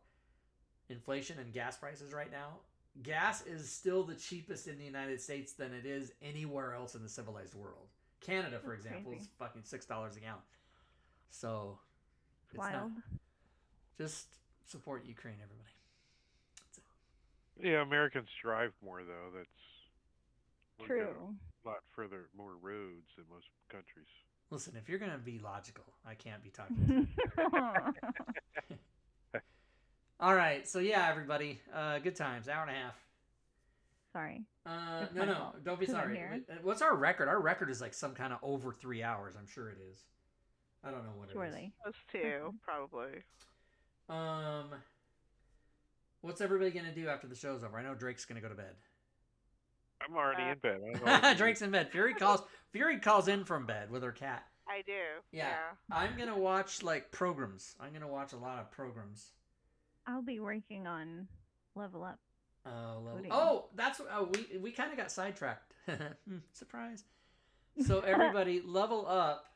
inflation and gas prices right now, gas is still the cheapest in the United States than it is anywhere else in the civilized world. Canada, for That's example, crazy. is fucking $6 a gallon. So It's wild. Just support Ukraine, everybody. Yeah, Americans drive more though. That's we've got True. a lot further, more roads than most countries. Listen, if you're gonna be logical, I can't be talking. All right, so yeah, everybody, good times, hour and a half. Sorry. It's No, my no, fault, don't be 'cause I'm sorry. here. What's our record? Our record is like some kind of over 3 hours. I'm sure it is. I don't know what Surely. Us too, probably. it is. What's everybody gonna do after the show's over? I know Drake's gonna go to bed. I'm already in bed. I don't know what you Drake's in bed. Fury calls in from bed with her cat. I do. Yeah. I'm gonna watch like programs. I'm gonna watch a lot of programs. I'll be working on Level Up. Coding. Oh, that's we kind of got sidetracked. Surprise. So everybody, Level Up.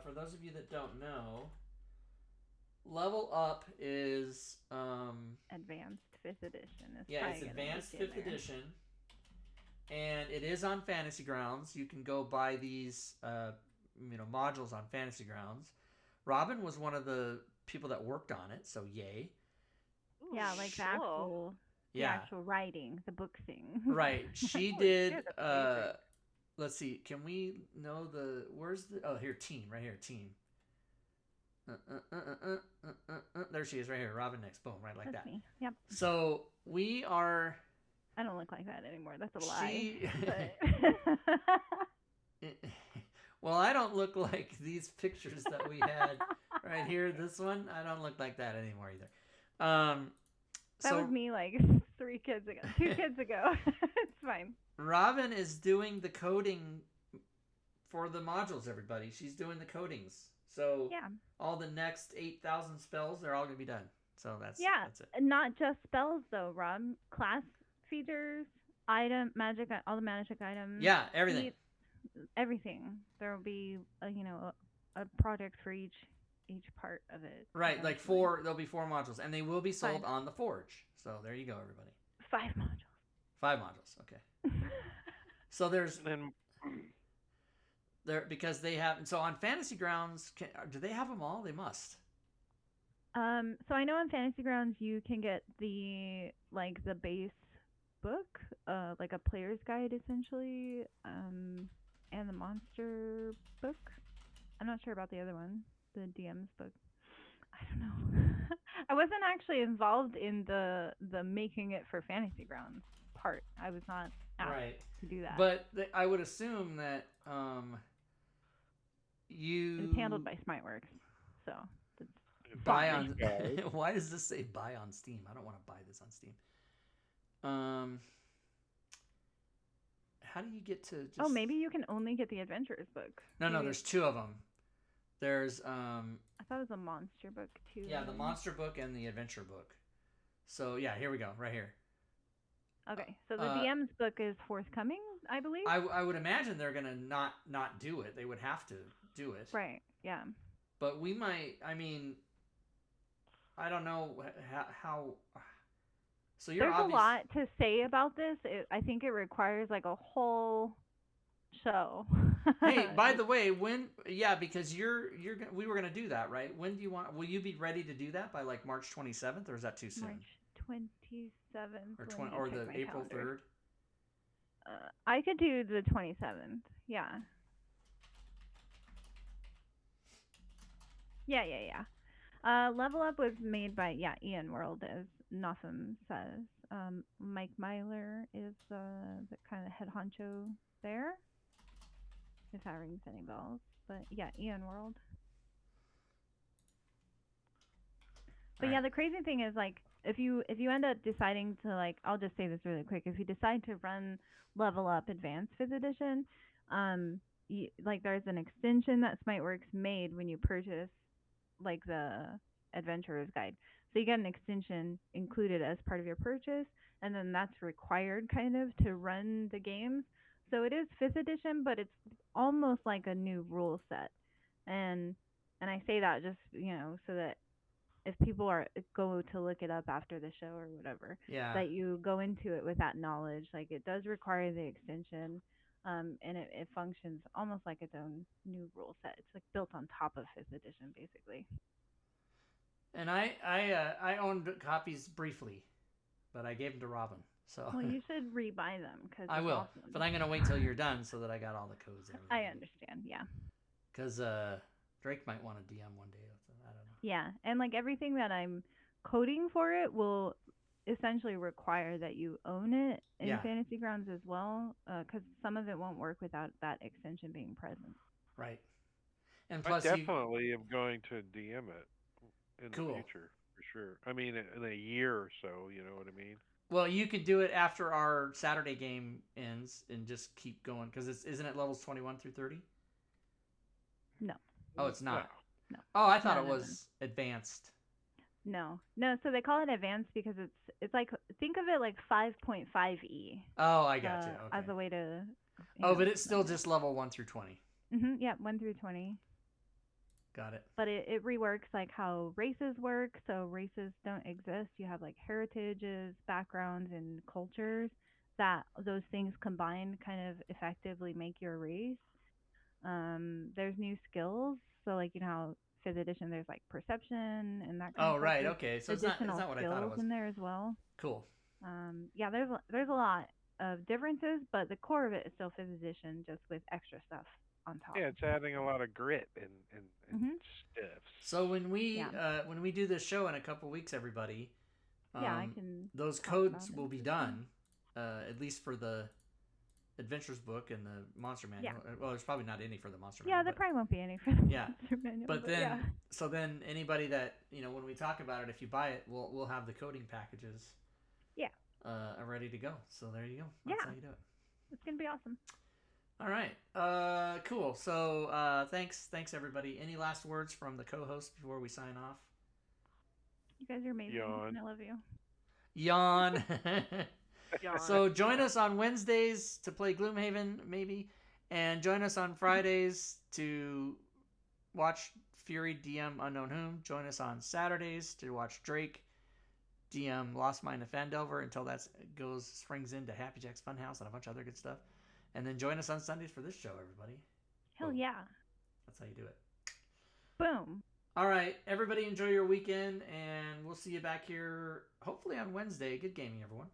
For those of you that don't know, Level Up is Advanced 5th edition. it's Advanced 5th edition, and it is on Fantasy Grounds. You can go buy these modules on Fantasy Grounds. Robin was one of the people that worked on it, so yay. Ooh, Yeah, like the cool. actual writing, the book thing. Right. She Holy did shit, that's amazing. let's see. Can we know where's the here team right here team. There she is right here. Robin next. Boom, right like That's that. me. Yep. So we are I don't look like that anymore. That's a lie. Well, I don't look like these pictures that we had right here. This one, I don't look like that anymore either. That So was me like 2 kids ago. It's fine. Robin is doing the coding for the modules, everybody. She's doing the codings. So Yeah. all the next 8,000 spells, they're all going to be done. So that's it. Not just spells though, Rob. Class features, magic, all the magic items. Yeah, everything. Everything. There will be a project for each part of it. Right, like eventually. there'll be 4 modules, and they will be sold 5. on the Forge. So there you go, everybody. 5 modules. 5 modules, okay. So there's then because they have so on Fantasy Grounds. Do they have them all? They must. So I know on Fantasy Grounds you can get the base book, like a player's guide essentially, and the monster book. I'm not sure about the other one, the DM's book. I don't know. I wasn't actually involved in the making it for Fantasy Grounds part. I was not asked to do that. But I would assume that It's handled by Smiteworks, so buy on. Why does this say buy on Steam? I don't want to buy this on Steam. How do you get to just... Oh, maybe you can only get the Adventurers book. No, there's 2 of them. There's I thought it was a monster book too. Yeah, the monster book and the adventure book. So yeah, here we go, right here. Okay, so the DM's book is forthcoming, I believe. I would imagine they're gonna not do it. They would have to do it. Right. Yeah. But we might. I mean, I don't know how. So you're There's a lot to say about this. I think it requires like a whole show. Hey, by the way, because we were gonna do that, right? When do you want? Will you be ready to do that by like March 27th, or is that too soon? March 27th or the April 3rd? I could do the 27th. Yeah. Yeah. Level Up was made by Ian World, as Notham says. Mike Myler is the kind of head honcho there, if that rings any bells. But yeah, Ian World. But the crazy thing is like if you end up deciding to I'll just say this really quick. If you decide to run Level Up Advanced 5th Edition, there's an extension that Smiteworks made when you purchase the Adventurer's Guide. So you get an extension included as part of your purchase, and then that's required kind of to run the games. So it is 5th edition, but it's almost like a new rule set. And I say that just, so that if people go to look it up after the show or whatever, that you go into it with that knowledge. Like it does require the extension, and it functions almost like its own new rule set. It's like built on top of 5th edition, basically. And I owned copies briefly, but I gave them to Robin. So well, you should rebuy them because I will. Awesome. But I'm gonna wait till you're done so that I got all the codes and everything. I understand. Yeah. Because Drake might want to DM one day. I don't know. Yeah, and everything that I'm coding for it will essentially require that you own it in Yeah. Fantasy Grounds as well, because some of it won't work without that extension being present. Right. And I plus, definitely am going to DM it in the Cool. future for sure. I mean, in a year or so. You know what I mean? well, you could do it after our Saturday game ends and just keep going because isn't it levels 21 through 30? No. Oh, it's not. No. Oh, I thought No, it no, no. was advanced. No. So they call it advanced because it's like, think of it like 5.5e. Oh, I got you. Okay. As a way to. But it's still just level 1 through 20. Yeah, 1 through 20. Got it. But it reworks like how races work. So races don't exist. You have like heritages, backgrounds, and cultures that those things combined kind of effectively make your race. There's new skills. So like how 5th edition there's like perception and that kind Oh, of stuff. right. There's Okay. So it's not what I thought it was. in there as well. Cool. Yeah, there's a lot of differences, but the core of it is still 5th edition, just with extra stuff on top. Yeah, it's adding a lot of grit and stuff. So when we do this show in a couple weeks, everybody, I can. Those codes will be done, at least for the Adventures book and the Monster Manual. Yeah. Well, there's probably not any for the Monster Yeah, Manual. there probably won't be any for the Monster Manual. But then, yeah. so then anybody that when we talk about it, if you buy it, we'll have the coding packages. Yeah. Ready to go. So there you go. That's how you do it. It's gonna be awesome. All right. Cool. So thanks everybody. Any last words from the co-host before we sign off? You guys are amazing. Yawn. And I love you. Yawn. Yawn. So join us on Wednesdays to play Gloomhaven, maybe, and join us on Fridays to watch Fury DM Unknown Whom. Join us on Saturdays to watch Drake DM Lost Mine of Fandelver until that springs into Happy Jack's Funhouse and a bunch of other good stuff. And then join us on Sundays for this show, everybody. Hell Boom. yeah. That's how you do it. Boom. All right, everybody enjoy your weekend, and we'll see you back here hopefully on Wednesday. Good gaming, everyone.